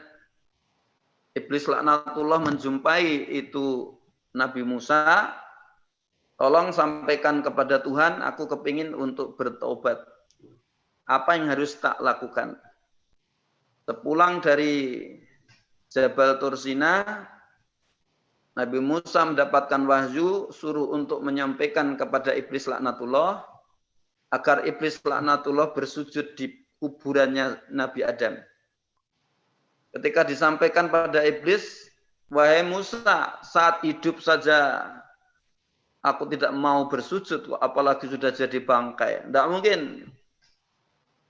iblis laknatullah menjumpai itu Nabi Musa, tolong sampaikan kepada Tuhan, aku kepingin untuk bertobat. Apa yang harus tak lakukan? Sepulang dari Jabal Tursina, Nabi Musa mendapatkan wahyu, suruh untuk menyampaikan kepada iblis laknatullah, agar iblis laknatullah bersujud di kuburannya Nabi Adam. Ketika disampaikan pada iblis, wahai Musa, saat hidup saja aku tidak mau bersujud, apalagi sudah jadi bangkai. Tidak mungkin.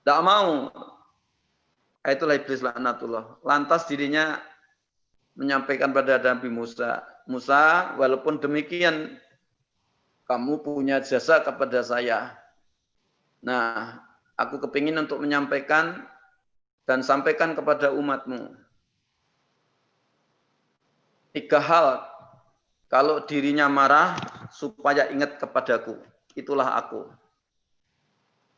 Tidak mau. Itulah iblis laknatullah. Lantas dirinya menyampaikan pada Nabi Musa, Musa, walaupun demikian, kamu punya jasa kepada saya. Nah, aku kepingin untuk menyampaikan dan sampaikan kepada umatmu. 3 hal. Kalau dirinya marah, supaya ingat kepadaku. Itulah aku.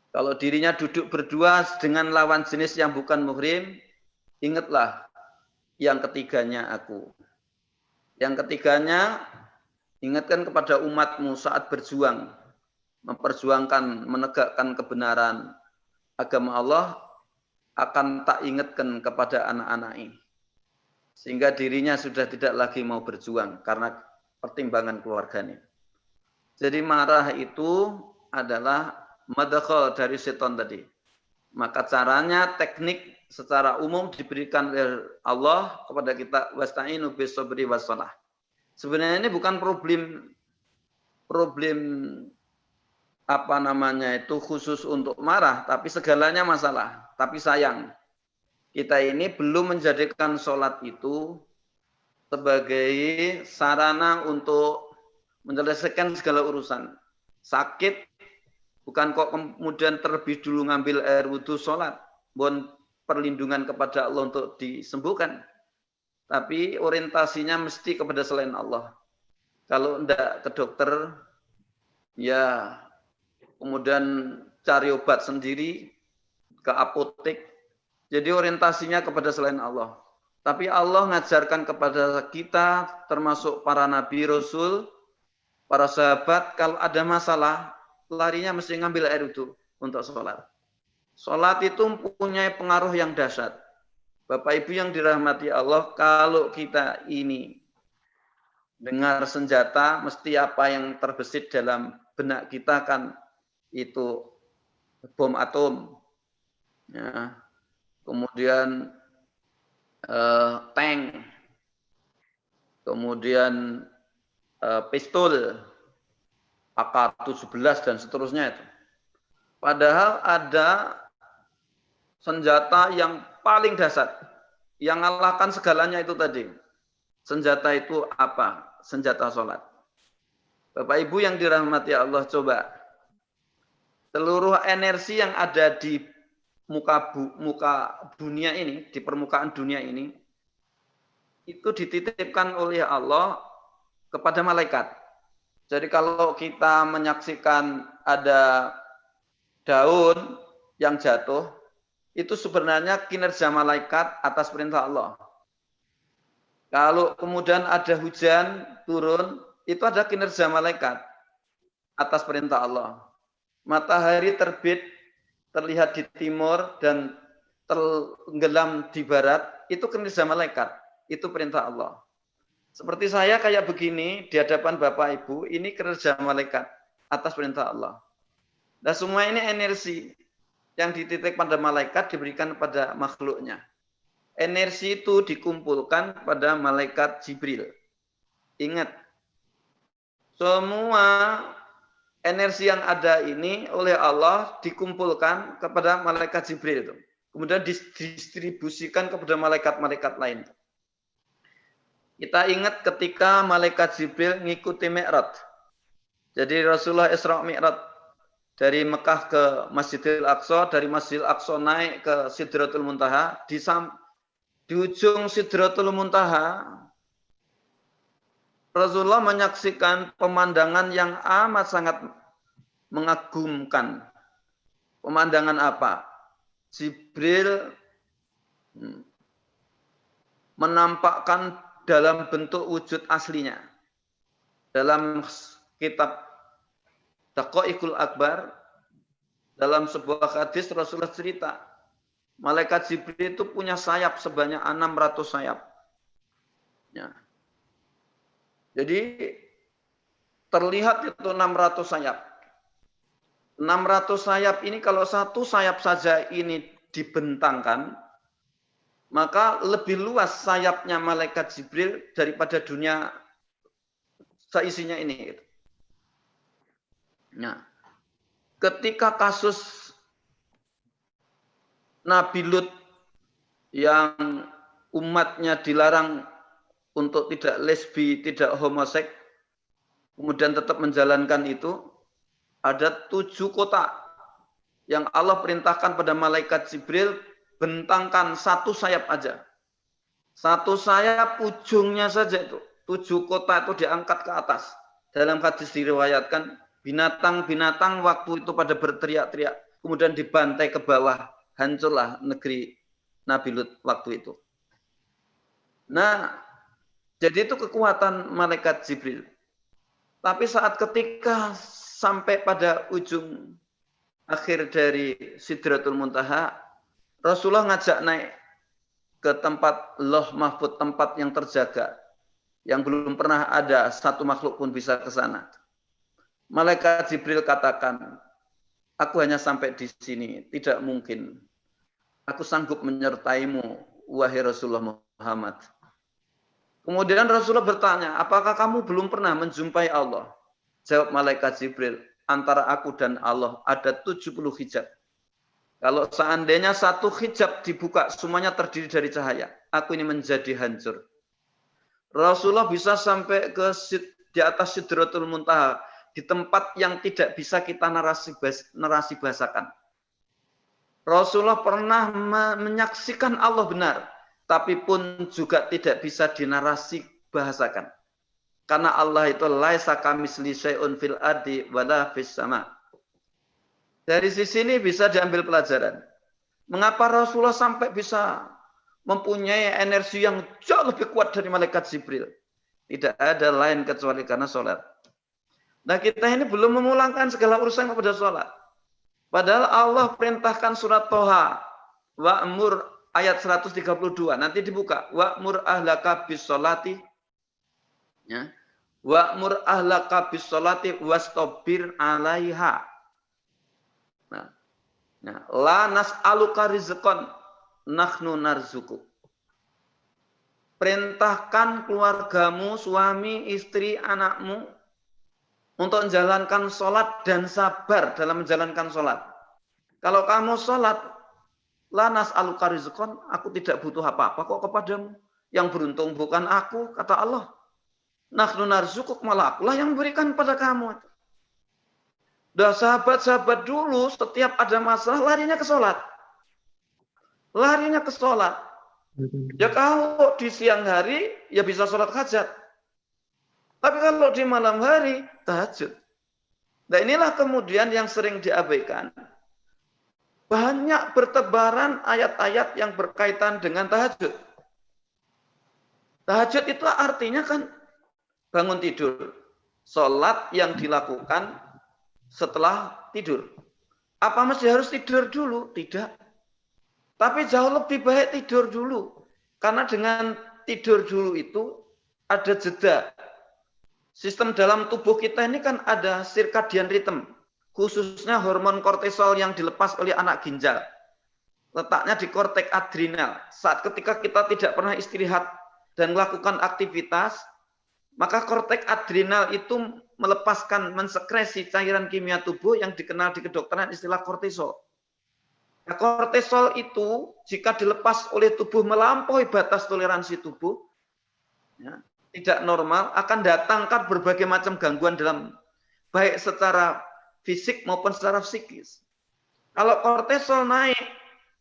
Kalau dirinya duduk berdua dengan lawan jenis yang bukan muhrim, ingatlah yang ketiganya aku. Yang ketiganya, ingatkan kepada umatmu saat berjuang, memperjuangkan, menegakkan kebenaran agama Allah, akan tak ingatkan kepada anak-anak ini. Sehingga dirinya sudah tidak lagi mau berjuang karena pertimbangan keluarganya. Jadi marah itu adalah madkhal dari setan tadi. Maka caranya, teknik secara umum diberikan oleh Allah kepada kita, wasta'inu bis-sabri was-shalah. Sebenarnya ini bukan problem apa namanya itu khusus untuk marah, tapi segalanya masalah. Tapi sayang, kita ini belum menjadikan sholat itu sebagai sarana untuk menyelesaikan segala urusan. Sakit, bukan kok kemudian terlebih dulu ngambil air wudu sholat, mohon perlindungan kepada Allah untuk disembuhkan. Tapi orientasinya mesti kepada selain Allah. Kalau tidak ke dokter, ya kemudian cari obat sendiri, ke apotek. Jadi orientasinya kepada selain Allah. Tapi Allah mengajarkan kepada kita, termasuk para nabi, rasul, para sahabat, kalau ada masalah, larinya mesti ngambil air wudu untuk sholat. Sholat itu mempunyai pengaruh yang dahsyat. Bapak Ibu yang dirahmati Allah, kalau kita ini dengar senjata, mesti apa yang terbesit dalam benak kita kan itu bom atom, ya. Kemudian tank, kemudian pistol, AK-17 dan seterusnya itu. Padahal ada senjata yang paling dasar, yang mengalahkan segalanya itu tadi. Senjata itu apa? Senjata sholat. Bapak Ibu yang dirahmati Allah, coba seluruh energi yang ada di muka dunia ini, di permukaan dunia ini, itu dititipkan oleh Allah kepada malaikat. Jadi kalau kita menyaksikan ada daun yang jatuh, itu sebenarnya kinerja malaikat atas perintah Allah. Kalau kemudian ada hujan turun, itu ada kinerja malaikat atas perintah Allah. Matahari terbit, terlihat di timur dan tenggelam di barat, itu kinerja malaikat, itu perintah Allah. Seperti saya kayak begini di hadapan Bapak Ibu, ini kinerja malaikat atas perintah Allah. Nah, semua ini energi yang dititik pada malaikat diberikan pada makhluknya. Energi itu dikumpulkan pada malaikat Jibril. Ingat, semua energi yang ada ini oleh Allah dikumpulkan kepada malaikat Jibril itu. Kemudian didistribusikan kepada malaikat-malaikat lain. Kita ingat ketika malaikat Jibril mengikuti Mi'raj. Jadi Rasulullah Isra Mi'raj dari Mekah ke Masjidil Aqsa, dari Masjidil Aqsa naik ke Sidratul Muntaha, di ujung Sidratul Muntaha Rasulullah menyaksikan pemandangan yang amat sangat mengagumkan. Pemandangan apa? Jibril menampakkan dalam bentuk wujud aslinya. Dalam kitab Daqaiqul Akbar, dalam sebuah hadis Rasulullah cerita, malaikat Jibril itu punya sayap sebanyak 600 sayap. Ya. Jadi terlihat itu 600 sayap. 600 sayap ini kalau satu sayap saja ini dibentangkan, maka lebih luas sayapnya malaikat Jibril daripada dunia seisinya ini. Nah, ketika kasus Nabi Lut yang umatnya dilarang untuk tidak lesbi, tidak homoseks, kemudian tetap menjalankan itu, ada 7 kota yang Allah perintahkan pada malaikat Jibril, bentangkan satu sayap aja. Satu sayap ujungnya saja itu. 7 kota itu diangkat ke atas. Dalam hadis diriwayatkan, binatang-binatang waktu itu pada berteriak-teriak, kemudian dibantai ke bawah, hancurlah negeri Nabi Lut waktu itu. Nah, jadi itu kekuatan malaikat Jibril. Tapi saat ketika sampai pada ujung akhir dari Sidratul Muntaha, Rasulullah ngajak naik ke tempat Lauh Mahfud, tempat yang terjaga, yang belum pernah ada satu makhluk pun bisa ke sana. Malaikat Jibril katakan, aku hanya sampai di sini, tidak mungkin. Aku sanggup menyertaimu, wahai Rasulullah Muhammad. Kemudian Rasulullah bertanya, apakah kamu belum pernah menjumpai Allah? Jawab malaikat Jibril, antara aku dan Allah ada 70 hijab. Kalau seandainya satu hijab dibuka, semuanya terdiri dari cahaya. Aku ini menjadi hancur. Rasulullah bisa sampai di atas Sidratul Muntaha, di tempat yang tidak bisa kita narasi bahasakan. Rasulullah pernah menyaksikan Allah benar, tapi pun juga tidak bisa dinarasi bahasakan. Karena Allah itu laisa kamitsli syai'un fil ardi wala fis sama. Dari sisi ini bisa diambil pelajaran. Mengapa Rasulullah sampai bisa mempunyai energi yang jauh lebih kuat dari malaikat Jibril? Tidak ada lain kecuali karena sholat. Nah, kita ini belum memulangkan segala urusan kepada sholat. Padahal Allah perintahkan surat Toha, wa'mur ayat 132, nanti dibuka. Wa'mur ahlaka bis sholati, ya. Wa'mur ahlaka bis sholati wastabir alaiha. Nah, Nah, la nas'aluka rizqan, nahnu narzuquk. Perintahkan keluargamu, suami, istri, anakmu untuk menjalankan sholat dan sabar dalam menjalankan sholat. Kalau kamu sholat, la nas'aluka rizqan, aku tidak butuh apa-apa kok kepadamu. Yang beruntung bukan aku, kata Allah. Nahnu narzuquk, malah akulah yang memberikan pada kamu. Dah sahabat-sahabat dulu setiap ada masalah larinya ke sholat. Larinya ke sholat. Ya kalau di siang hari ya bisa sholat hajat. Tapi kalau di malam hari tahajud. Nah inilah kemudian yang sering diabaikan. Banyak bertebaran ayat-ayat yang berkaitan dengan tahajud. Tahajud itu artinya kan bangun tidur. Sholat yang dilakukan setelah tidur. Apa mesti harus tidur dulu? Tidak. Tapi jauh lebih baik tidur dulu. Karena dengan tidur dulu itu ada jeda. Sistem dalam tubuh kita ini kan ada circadian rhythm. Khususnya hormon kortisol yang dilepas oleh anak ginjal. Letaknya di korteks adrenal. Saat ketika kita tidak pernah istirahat dan melakukan aktivitas, maka korteks adrenal itu melepaskan, mensekresi cairan kimia tubuh yang dikenal di kedokteran istilah kortisol. Nah, kortisol itu jika dilepas oleh tubuh melampaui batas toleransi tubuh, ya, tidak normal, akan datangkan berbagai macam gangguan dalam baik secara fisik maupun secara psikis. Kalau kortisol naik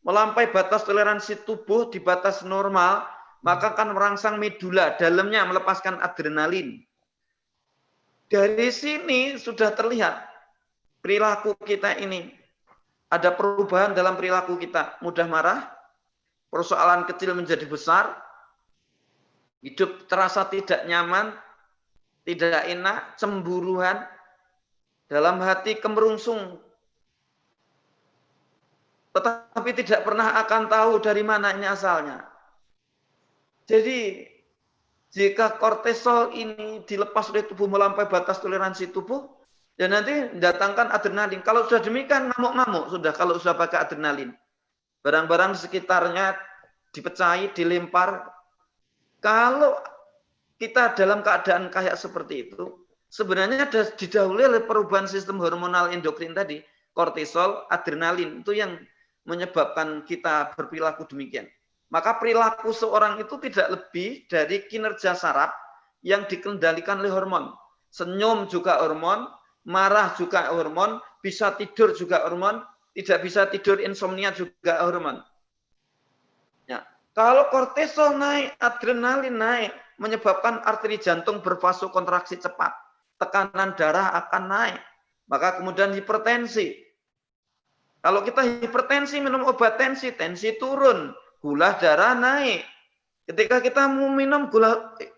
melampaui batas toleransi tubuh di batas normal, maka akan merangsang medula, dalamnya melepaskan adrenalin. Dari sini sudah terlihat perilaku kita ini. Ada perubahan dalam perilaku kita. Mudah marah, persoalan kecil menjadi besar, hidup terasa tidak nyaman, tidak enak, cemburuan, dalam hati kemerungsung, tetapi tidak pernah akan tahu dari mana ini asalnya. Jadi, jika kortisol ini dilepas oleh tubuh melampaui batas toleransi tubuh, dan nanti mendatangkan adrenalin. Kalau sudah demikian, ngamuk-ngamuk sudah kalau sudah pakai adrenalin. Barang-barang di sekitarnya dipecahi, dilempar. Kalau kita dalam keadaan kayak seperti itu, sebenarnya ada didahului oleh perubahan sistem hormonal endokrin tadi, kortisol, adrenalin, itu yang menyebabkan kita berperilaku demikian. Maka perilaku seorang itu tidak lebih dari kinerja saraf yang dikendalikan oleh hormon. Senyum juga hormon, marah juga hormon, bisa tidur juga hormon, tidak bisa tidur insomnia juga hormon. Ya. Kalau kortisol naik, adrenalin naik, menyebabkan arteri jantung bervasokontraksi cepat. Tekanan darah akan naik. Maka kemudian hipertensi. Kalau kita hipertensi minum obat tensi, tensi turun, gula darah naik. Ketika kita mau minum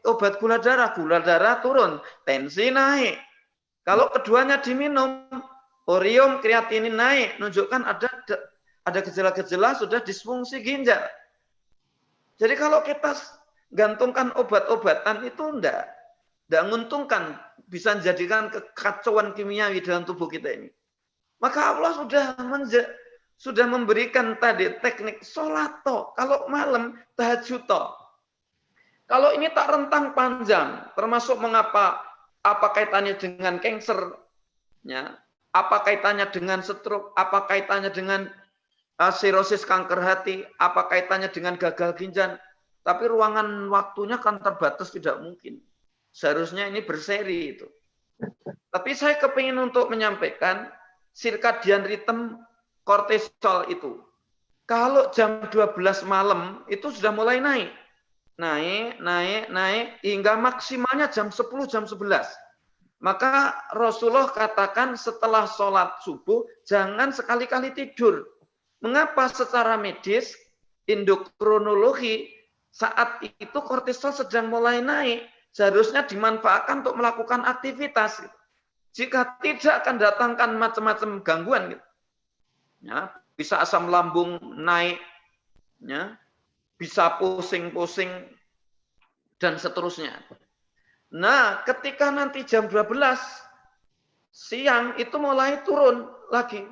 obat gula darah turun, tensi naik. Kalau keduanya diminum, orium, kreatinin naik, menunjukkan ada gejala-gejala sudah disfungsi ginjal. Jadi kalau kita gantungkan obat-obatan itu enggak menguntungkan, bisa menjadikan kekacauan kimiawi dalam tubuh kita ini. Maka Allah sudah memberikan tadi teknik sholat toh. Kalau malam tahajud toh. Kalau ini tak rentang panjang, termasuk mengapa apa kaitannya dengan kanker, ya, apa kaitannya dengan stroke, apa kaitannya dengan sirosis kanker hati, apa kaitannya dengan gagal ginjal. Tapi ruangan waktunya kan terbatas, tidak mungkin. Seharusnya ini berseri itu. Tapi saya kepingin untuk menyampaikan circadian rhythm kortisol itu. Kalau jam 12 malam itu sudah mulai naik. Naik, hingga maksimalnya jam 10, jam 11. Maka Rasulullah katakan setelah sholat subuh, jangan sekali-kali tidur. Mengapa? Secara medis, endokrinologi, saat itu kortisol sedang mulai naik, seharusnya dimanfaatkan untuk melakukan aktivitas. Jika tidak akan datangkan macam-macam gangguan. Ya, bisa asam lambung naik, ya, bisa pusing-pusing, dan seterusnya. Nah, ketika nanti jam 12 siang itu mulai turun lagi.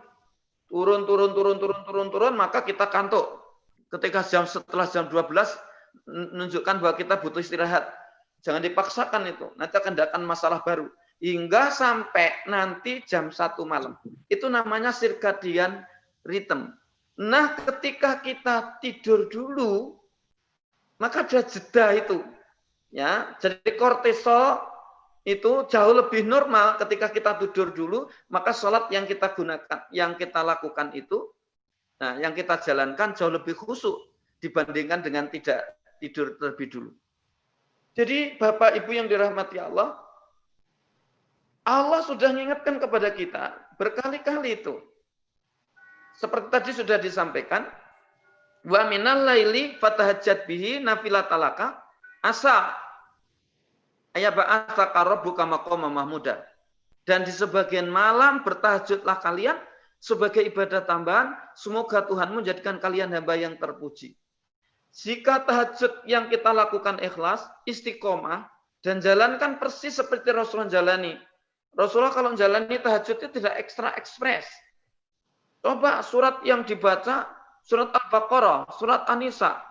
turun, maka kita kantuk. Ketika setelah jam 12 menunjukkan bahwa kita butuh istirahat. Jangan dipaksakan itu. Nanti akan datang masalah baru. Hingga sampai nanti jam 1 malam. Itu namanya circadian rhythm. Nah, ketika kita tidur dulu, maka ada jeda itu. Ya, jadi kortisol itu jauh lebih normal ketika kita tidur dulu, maka sholat yang kita gunakan, yang kita lakukan itu, nah, yang kita jalankan jauh lebih khusyuk dibandingkan dengan tidak tidur terlebih dulu. Jadi Bapak Ibu yang dirahmati Allah, Allah sudah mengingatkan kepada kita berkali-kali itu. Seperti tadi sudah disampaikan, wa minal laili fatahajjat bihi nafilatalaka asa ayaba'atsaka rabbuka maqama mahmuda. Dan di sebagian malam bertahajudlah kalian sebagai ibadah tambahan, semoga Tuhan menjadikan kalian hamba yang terpuji. Jika tahajud yang kita lakukan ikhlas, istiqomah, dan jalankan persis seperti Rasulullah jalani. Rasulullah kalau jalani tahajudnya tidak ekstra ekspres. Coba surat yang dibaca, surat Al-Baqarah, surat An-Nisa,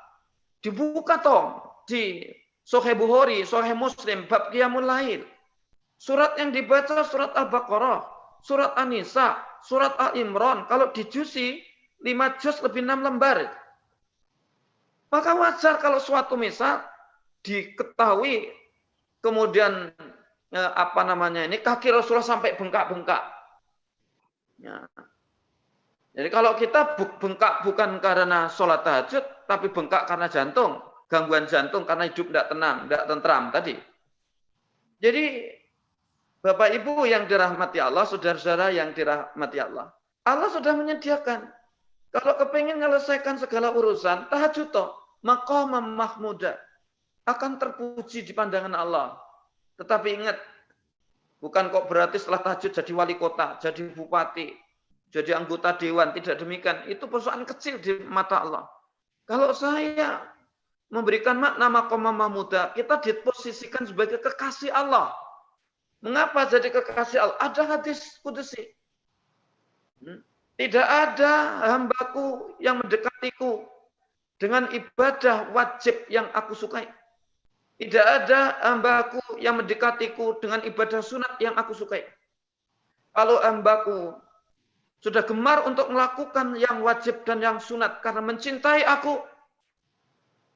dibuka toh di Sahih Bukhari, Sahih Muslim, bab Qiyamul Lail. Surat yang dibaca surat Al-Baqarah, surat An-Nisa, surat Al-Imran, kalau dijusi 5 juz lebih 6 lembar. Maka wajar kalau suatu misal diketahui kemudian kaki Rasulullah sampai bengkak-bengkak. Ya. Jadi kalau kita bengkak bukan karena sholat tahajud, tapi bengkak karena jantung, gangguan jantung karena hidup tidak tenang, tidak tentram tadi. Jadi Bapak Ibu yang dirahmati Allah, saudara-saudara yang dirahmati Allah, Allah sudah menyediakan. Kalau kepingin menyelesaikan segala urusan, tahajud toh, maqama mahmuda, akan terpuji di pandangan Allah. Tetapi ingat, bukan kok berarti setelah tahajud jadi wali kota, jadi bupati, jadi anggota dewan, tidak demikian. Itu persoalan kecil di mata Allah. Kalau saya memberikan makna maqama mahmuda, kita diposisikan sebagai kekasih Allah. Mengapa jadi kekasih Allah? Ada hadis kudusi. Tidak ada hambaku yang mendekatiku dengan ibadah wajib yang aku sukai. Tidak ada hambaku yang mendekatiku dengan ibadah sunat yang aku sukai. Kalau hambaku sudah gemar untuk melakukan yang wajib dan yang sunat karena mencintai aku,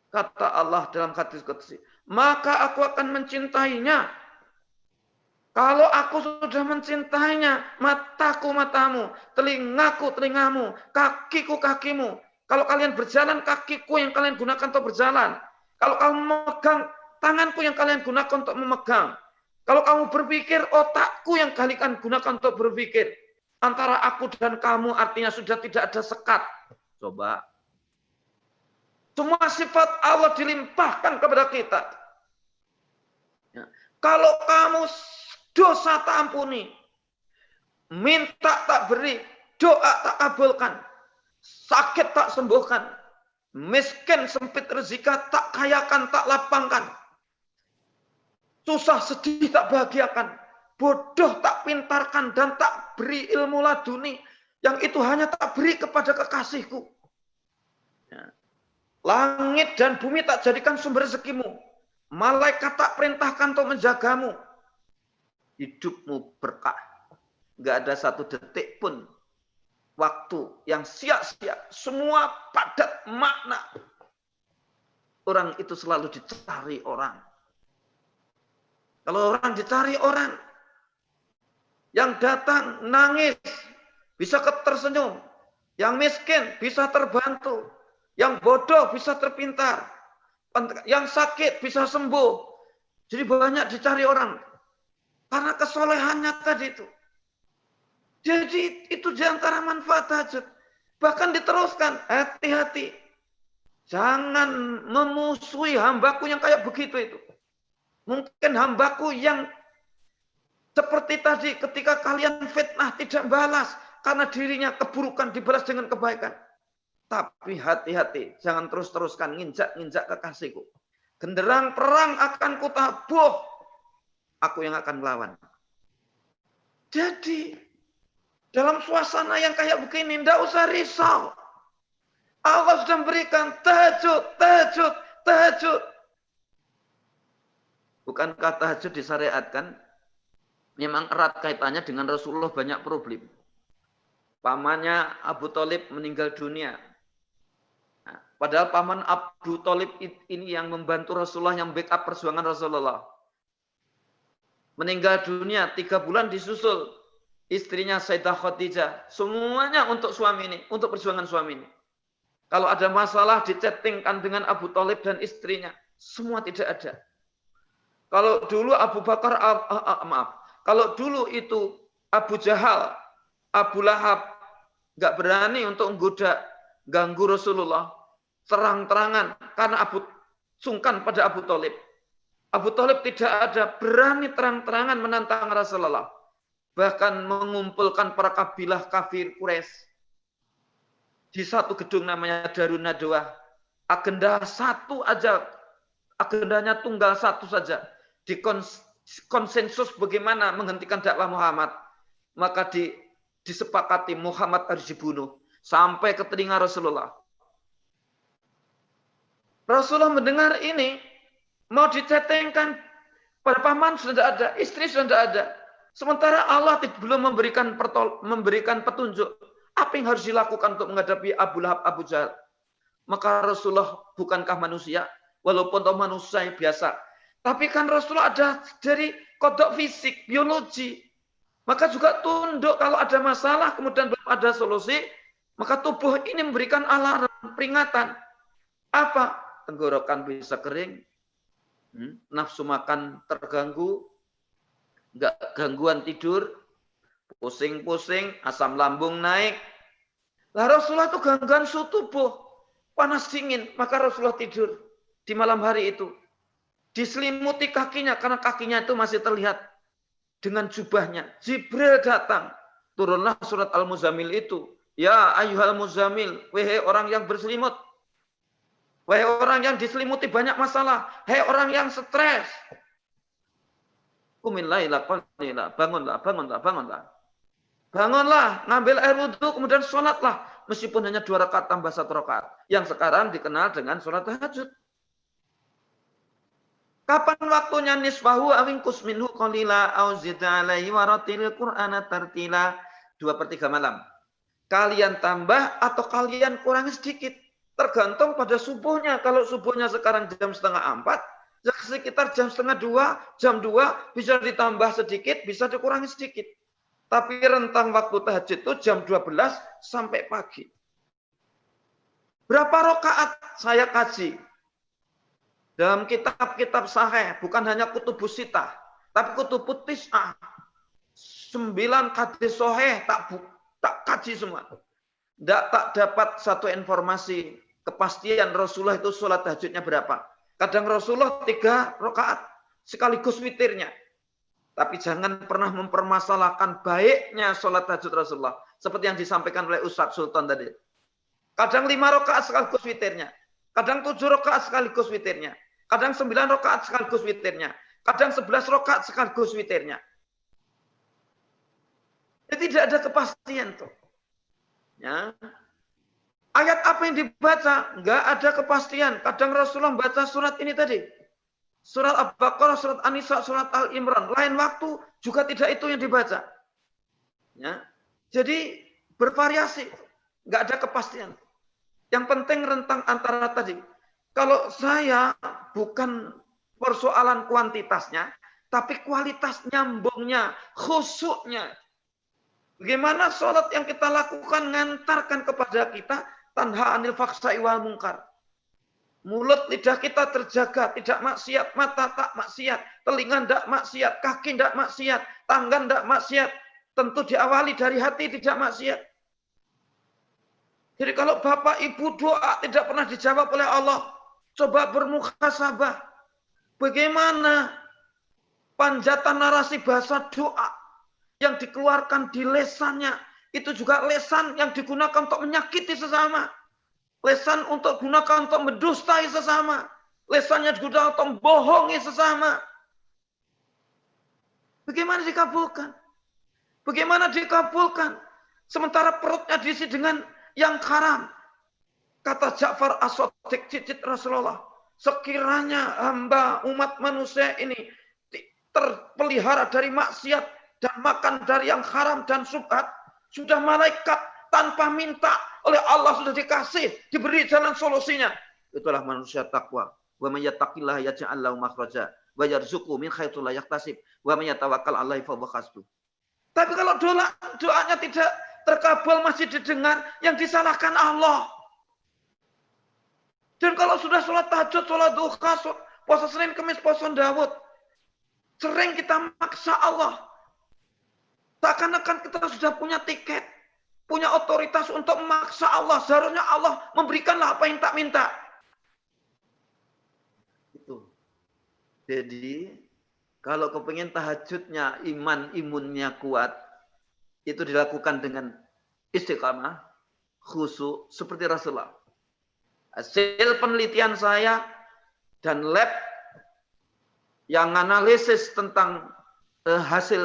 kata Allah dalam hadis qudsi, maka aku akan mencintainya. Kalau aku sudah mencintainya, mataku matamu, telingaku telingamu, kakiku kakimu. Kalau kalian berjalan, kakiku yang kalian gunakan untuk berjalan. Kalau kamu memegang, tanganku yang kalian gunakan untuk memegang. Kalau kamu berpikir, otakku yang kalian gunakan untuk berpikir. Antara aku dan kamu artinya sudah tidak ada sekat. Coba. Semua sifat Allah dilimpahkan kepada kita. Ya. Kalau kamu dosa tak ampuni, minta tak beri, doa tak kabulkan, sakit tak sembuhkan, miskin sempit rezeki tak kayakan, tak lapangkan, susah sedih tak bahagiakan, bodoh tak pintarkan, dan tak beri ilmu laduni, yang itu hanya tak beri kepada kekasihku. Ya. Langit dan bumi tak jadikan sumber rezekimu, malaikat tak perintahkan untuk menjagamu. Hidupmu berkah. Enggak ada satu detik pun waktu yang sia-sia. Semua padat makna. Orang itu selalu dicari orang. Kalau orang dicari orang, yang datang nangis bisa tersenyum, yang miskin bisa terbantu, yang bodoh bisa terpintar, yang sakit bisa sembuh. Jadi banyak dicari orang. Karena kesolehannya tadi itu. Jadi itu diantara manfaat tahajud. Bahkan diteruskan, hati-hati. Jangan memusuhi hambaku yang kayak begitu itu. Mungkin hambaku yang seperti tadi ketika kalian fitnah tidak balas. Karena dirinya keburukan dibalas dengan kebaikan. Tapi hati-hati. Jangan terus-teruskan nginjak-nginjak kekasihku. Genderang perang akan kutabuh. Aku yang akan melawan. Jadi Dalam suasana yang kayak begini, tidak usah risau. Allah sudah memberikan tahajud, tahajud, tahajud. Bukankah tahajud disyariatkan? Memang erat kaitannya dengan Rasulullah banyak problem. Pamannya Abu Thalib meninggal dunia. Nah, padahal paman Abu Thalib ini yang membantu Rasulullah, yang backup perjuangan Rasulullah. Meninggal dunia 3 bulan disusul istrinya Sayyidah Khadijah. Semuanya untuk suami ini, untuk perjuangan suami ini. Kalau ada masalah dichattingkan dengan Abu Thalib dan istrinya. Semua tidak ada. Kalau dulu Abu Bakar, kalau dulu itu Abu Jahal, Abu Lahab, nggak berani untuk menggoda, ganggu Rasulullah. Terang-terangan, karena sungkan pada Abu Thalib. Abu Thalib tidak ada berani terang-terangan menantang Rasulullah. Bahkan mengumpulkan para kabilah kafir Quraisy di satu gedung namanya Darun Nadwah. Agenda satu aja, agendanya tunggal satu saja. Konsensus bagaimana menghentikan dakwah Muhammad. Maka disepakati Muhammad harus dibunuh. Sampai ke telinga Rasulullah. Rasulullah mendengar ini, mau dicetengkan pada paman sudah tidak ada, istri sudah tidak ada. Sementara Allah belum memberikan petunjuk apa yang harus dilakukan untuk menghadapi Abu Lahab, Abu Jahal. Maka Rasulullah bukankah manusia? Walaupun toh manusia biasa. Tapi kan Rasulullah ada dari kodok fisik, biologi. Maka juga tunduk kalau ada masalah, kemudian belum ada solusi. Maka tubuh ini memberikan alarm, peringatan. Apa? Tenggorokan bisa kering. Nafsu makan terganggu. Enggak gangguan tidur, pusing-pusing, asam lambung naik. Lah Rasulullah itu gangguan suhu tubuh, panas dingin, maka Rasulullah tidur di malam hari itu. Diselimuti kakinya, karena kakinya itu masih terlihat dengan jubahnya. Jibril datang, turunlah surat Al-Muzammil itu. Ya ayyuhal muzammil, wahai orang yang berselimut. Wahai orang yang diselimuti banyak masalah, hai orang yang stres. Qumil laila qalila, bangunlah, bangunlah, bangunlah. Bangunlah, ngambil air wudhu, kemudian sholatlah. Meskipun hanya 2 rakaat tambah 1 rakaat. Yang sekarang dikenal dengan sholat tahajud. Kapan waktunya? Nisfahu awingkus minhu qalila auzid alaihi waratil qur'ana tartila. 2/3 malam. Kalian tambah atau kalian kurangi sedikit. Tergantung pada subuhnya. Kalau subuhnya sekarang jam 3:30, sekitar jam 1:30, jam 2 bisa ditambah sedikit, bisa dikurangi sedikit. Tapi rentang waktu tahajud itu jam 12 sampai pagi. Berapa rakaat saya kaji? Dalam kitab-kitab sahih, bukan hanya kutubus sitah, tapi kutubut tis'ah. 9 hadis sahih tak kaji semua. Tak dapat satu informasi kepastian Rasulullah itu sholat tahajudnya berapa. Kadang Rasulullah 3 rakaat sekaligus witirnya. Tapi jangan pernah mempermasalahkan baiknya sholat tahajud Rasulullah. Seperti yang disampaikan oleh Ustadz Sultan tadi. Kadang 5 rakaat sekaligus witirnya. Kadang 7 rakaat sekaligus witirnya. Kadang 9 rakaat sekaligus witirnya. Kadang 11 rakaat sekaligus witirnya. Jadi tidak ada kepastian tuh. Ya. Ayat apa yang dibaca? Enggak ada kepastian. Kadang Rasulullah membaca surat ini tadi. Surat Al-Baqarah, surat An-Nisa, surat Al-Imran. Lain waktu juga tidak itu yang dibaca. Ya. Jadi bervariasi. Enggak ada kepastian. Yang penting rentang antara tadi. Kalau saya bukan persoalan kuantitasnya, tapi kualitas nyambungnya, khusyuknya. Bagaimana sholat yang kita lakukan ngantarkan kepada kita tanha anil fakhsai wal munkar. Mulut lidah kita terjaga, tidak maksiat, mata tak maksiat, telinga tidak maksiat, kaki tidak maksiat, tangan tidak maksiat. Tentu diawali dari hati tidak maksiat. Jadi kalau bapak ibu doa tidak pernah dijawab oleh Allah, coba bermuhasabah. Bagaimana panjatan narasi bahasa doa yang dikeluarkan di lesannya, itu juga lesan yang digunakan untuk menyakiti sesama. Lesan untuk digunakan untuk mendustai sesama. Lesannya digunakan untuk membohongi sesama. Bagaimana dikabulkan? Bagaimana dikabulkan? Sementara perutnya diisi dengan yang haram. Kata Ja'far As-Shadiq cicit Rasulullah, sekiranya hamba umat manusia ini terpelihara dari maksiat dan makan dari yang haram dan syubhat, sudah malaikat tanpa minta oleh Allah sudah dikasih, diberi jalan solusinya. Itulah manusia takwa. Wa may yattaqillaha yaj'al lahu makhraja wa yarzuqhu min haitsu la yahtasib wa may yatawakkal 'alaihi fa huwa hasbuh. Tapi kalau doanya tidak terkabul, masih didengar, yang disalahkan Allah. Dan kalau sudah sholat tahajud, sholat duha, puasa Senin, Kamis, puasa Daud, sering kita maksa Allah. Seakan-akan kita sudah punya tiket, punya otoritas untuk memaksa Allah. Seharusnya Allah memberikanlah apa yang tak minta. Itu. Jadi, kalau kepingin tahajudnya, imunnya kuat, itu dilakukan dengan istiqamah, khusyuk, seperti Rasulullah. Hasil penelitian saya dan lab yang analisis tentang hasil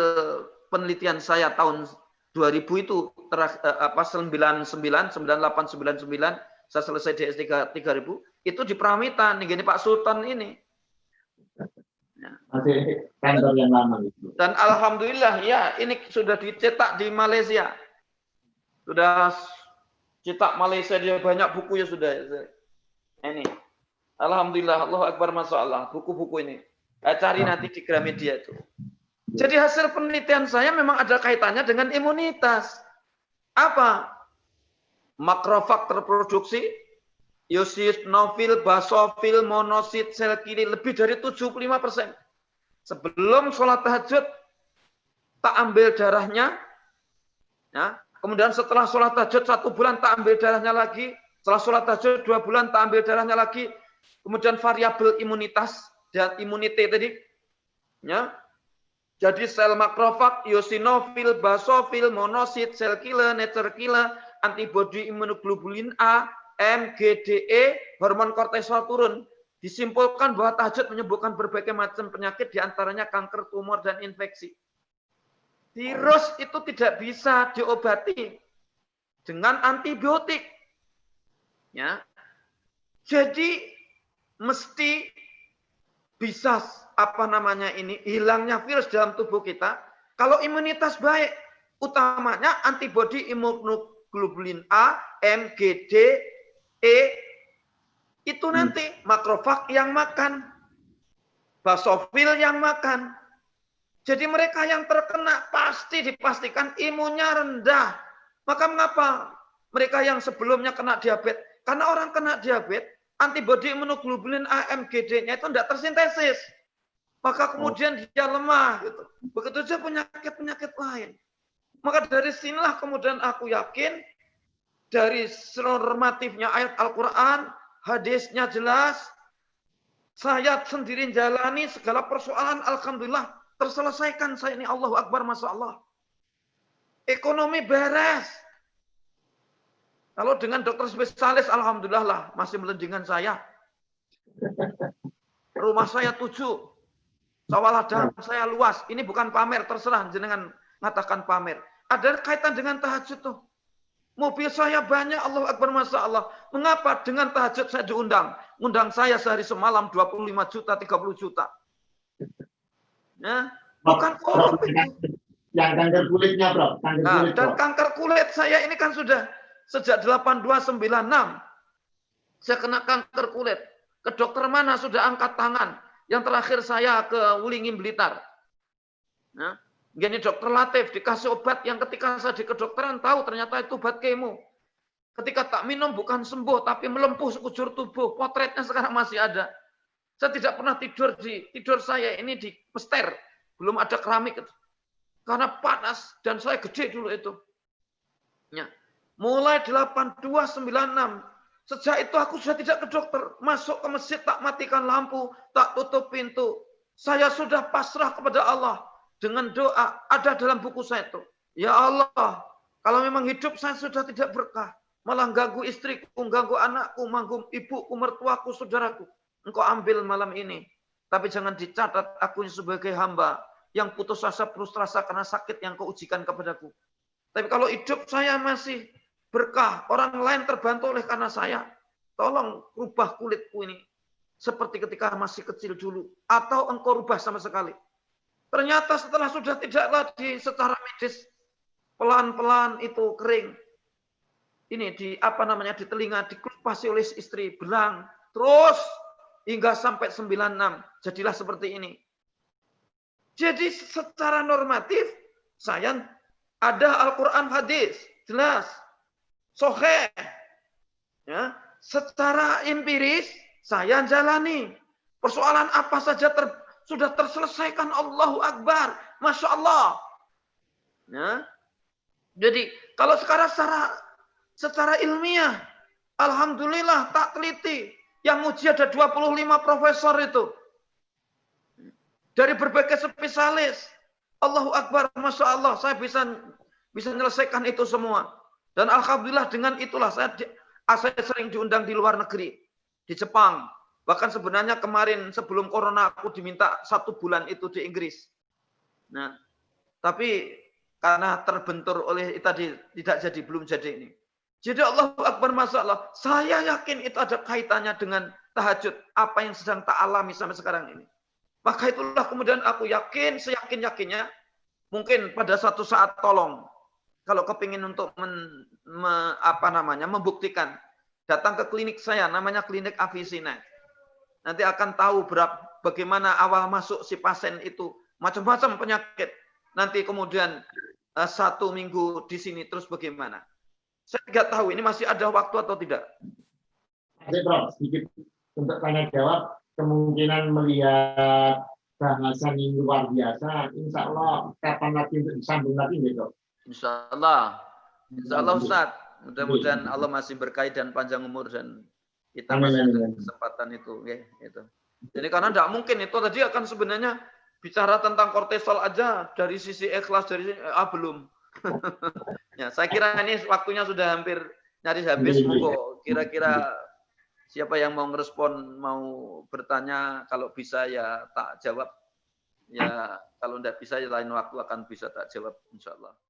penelitian saya tahun 2000 itu 99, 98, 99, saya selesai di S3 3000, itu di Pramita nih, gini Pak Sultan ini. Masih kantor yang lama itu. Dan alhamdulillah ya, ini sudah dicetak di Malaysia. Sudah cetak Malaysia, dia banyak buku ya sudah. Ini. Alhamdulillah, Allahu Akbar, Masya Allah, buku-buku ini. Saya cari nanti di Gramedia itu. Jadi hasil penelitian saya memang ada kaitannya dengan imunitas. Apa? Makrofag terproduksi, eosinofil, basofil, monosit, sel kili lebih dari 75%. Sebelum sholat tahajud, tak ambil darahnya. Ya. Kemudian setelah sholat tahajud 1 bulan, tak ambil darahnya lagi. Setelah sholat tahajud 2 bulan, tak ambil darahnya lagi. Kemudian variabel imunitas dan imunite tadi. Ya. Jadi sel makrofag, eosinofil, basofil, monosit, sel killer, nature killer, antibodi imunoglobulin A, MGDE, hormon kortisol turun. Disimpulkan bahwa tahajud menyembuhkan berbagai macam penyakit, diantaranya kanker, tumor, dan infeksi. Virus itu tidak bisa diobati dengan antibiotik. Ya. Jadi mesti bisa hilangnya virus dalam tubuh kita kalau imunitas baik, utamanya antibodi imunoglobulin A, MGD, E, itu nanti makrofag yang makan, basofil yang makan. Jadi mereka yang terkena pasti dipastikan imunnya rendah. Maka mengapa mereka yang sebelumnya kena diabetes? Karena orang kena diabetes, antibodi imunoglobulin A, MGD-nya itu tidak tersintesis. Maka kemudian dia lemah. Gitu. Begitu saja penyakit-penyakit lain. Maka dari sinilah kemudian aku yakin, dari normatifnya ayat Al-Quran, hadisnya jelas, saya sendiri jalani segala persoalan, alhamdulillah, terselesaikan saya ini. Allahu Akbar, Masya Allah. Ekonomi beres. Kalau dengan dokter spesialis, alhamdulillah lah, masih melendingan saya. Rumah saya 7. Sawah ladang saya luas. Ini bukan pamer, terserah jenengan mengatakan pamer. Ada kaitan dengan tahajud tuh. Mobil saya banyak, Allahu Akbar, Masya Allah. Mengapa? Dengan tahajud saya diundang. Undang saya sehari semalam 25 juta, 30 juta. Ya, bukan korupsi. Yang kanker kulitnya, Bro. Dan kanker kulit saya ini kan sudah sejak 8296. Saya kena kanker kulit. Ke dokter mana sudah angkat tangan. Yang terakhir saya ke Wulingin Blitar. Nah, gini dokter Latif dikasih obat yang ketika saya di kedokteran tahu ternyata itu obat kemo. Ketika tak minum bukan sembuh tapi melempuh sekujur tubuh. Potretnya sekarang masih ada. Saya tidak pernah tidur saya ini di pester. Belum ada keramik itu. Karena panas dan saya gede dulu itu. Ya. Mulai 8296 sejak itu aku sudah tidak ke dokter. Masuk ke masjid tak matikan lampu, tak tutup pintu. Saya sudah pasrah kepada Allah. Dengan doa, ada dalam buku saya itu. Ya Allah, kalau memang hidup saya sudah tidak berkah. Malah ganggu istriku, ganggu anakku, ganggu ibuku, mertuaku, saudaraku. Engkau ambil malam ini. Tapi jangan dicatat aku sebagai hamba yang putus asa, frustasi karena sakit yang kau ujikan kepadaku. Tapi kalau hidup saya masih berkah, orang lain terbantu oleh karena saya, tolong rubah kulitku ini seperti ketika masih kecil dulu, atau engkau rubah sama sekali. Ternyata setelah sudah tidak lagi secara medis, pelan-pelan itu kering. Ini di di telinga dikelupasi oleh istri, belang, terus hingga sampai 96, jadilah seperti ini. Jadi secara normatif, saya ada Al-Quran hadis, jelas, sahih. Ya, secara empiris, saya jalani. Persoalan apa saja sudah terselesaikan, Allahu Akbar, Masya Allah. Ya. Jadi kalau sekarang secara ilmiah, alhamdulillah tak teliti. Yang uji ada 25 profesor itu. Dari berbagai spesialis. Allahu Akbar, Masya Allah, saya bisa menyelesaikan itu semua. Dan alhamdulillah dengan itulah saya sering diundang di luar negeri. Di Jepang. Bahkan sebenarnya kemarin sebelum corona aku diminta 1 bulan itu di Inggris. Nah, tapi karena terbentur oleh tadi tidak jadi, belum jadi ini. Jadi Allahu Akbar, Masya Allah, saya yakin itu ada kaitannya dengan tahajud. Apa yang sedang tak alami sampai sekarang ini. Maka itulah kemudian aku yakin, seyakin-yakinnya, mungkin pada suatu saat tolong, kalau kepingin untuk membuktikan, datang ke klinik saya, namanya klinik Avicenna. Nanti akan tahu bagaimana awal masuk si pasien itu, macam-macam penyakit. Nanti kemudian 1 minggu di sini terus bagaimana. Saya tidak tahu ini masih ada waktu atau tidak. Oke, Prof, sedikit untuk tanya jawab, kemungkinan melihat bahasan ini luar biasa, insya Allah kapan lagi untuk disambung lagi gitu. Insya Allah Ustaz, mudah-mudahan Allah masih berkahi dan panjang umur dan kita masih ada kesempatan itu, ya, itu. Jadi karena tidak mungkin itu tadi akan sebenarnya bicara tentang kortisol aja dari sisi ikhlas belum. Ya, saya kira ini waktunya sudah hampir nyaris habis. Kira-kira siapa yang mau ngerespon, mau bertanya, kalau bisa ya tak jawab. Ya kalau tidak bisa ya lain waktu akan bisa tak jawab, insya Allah.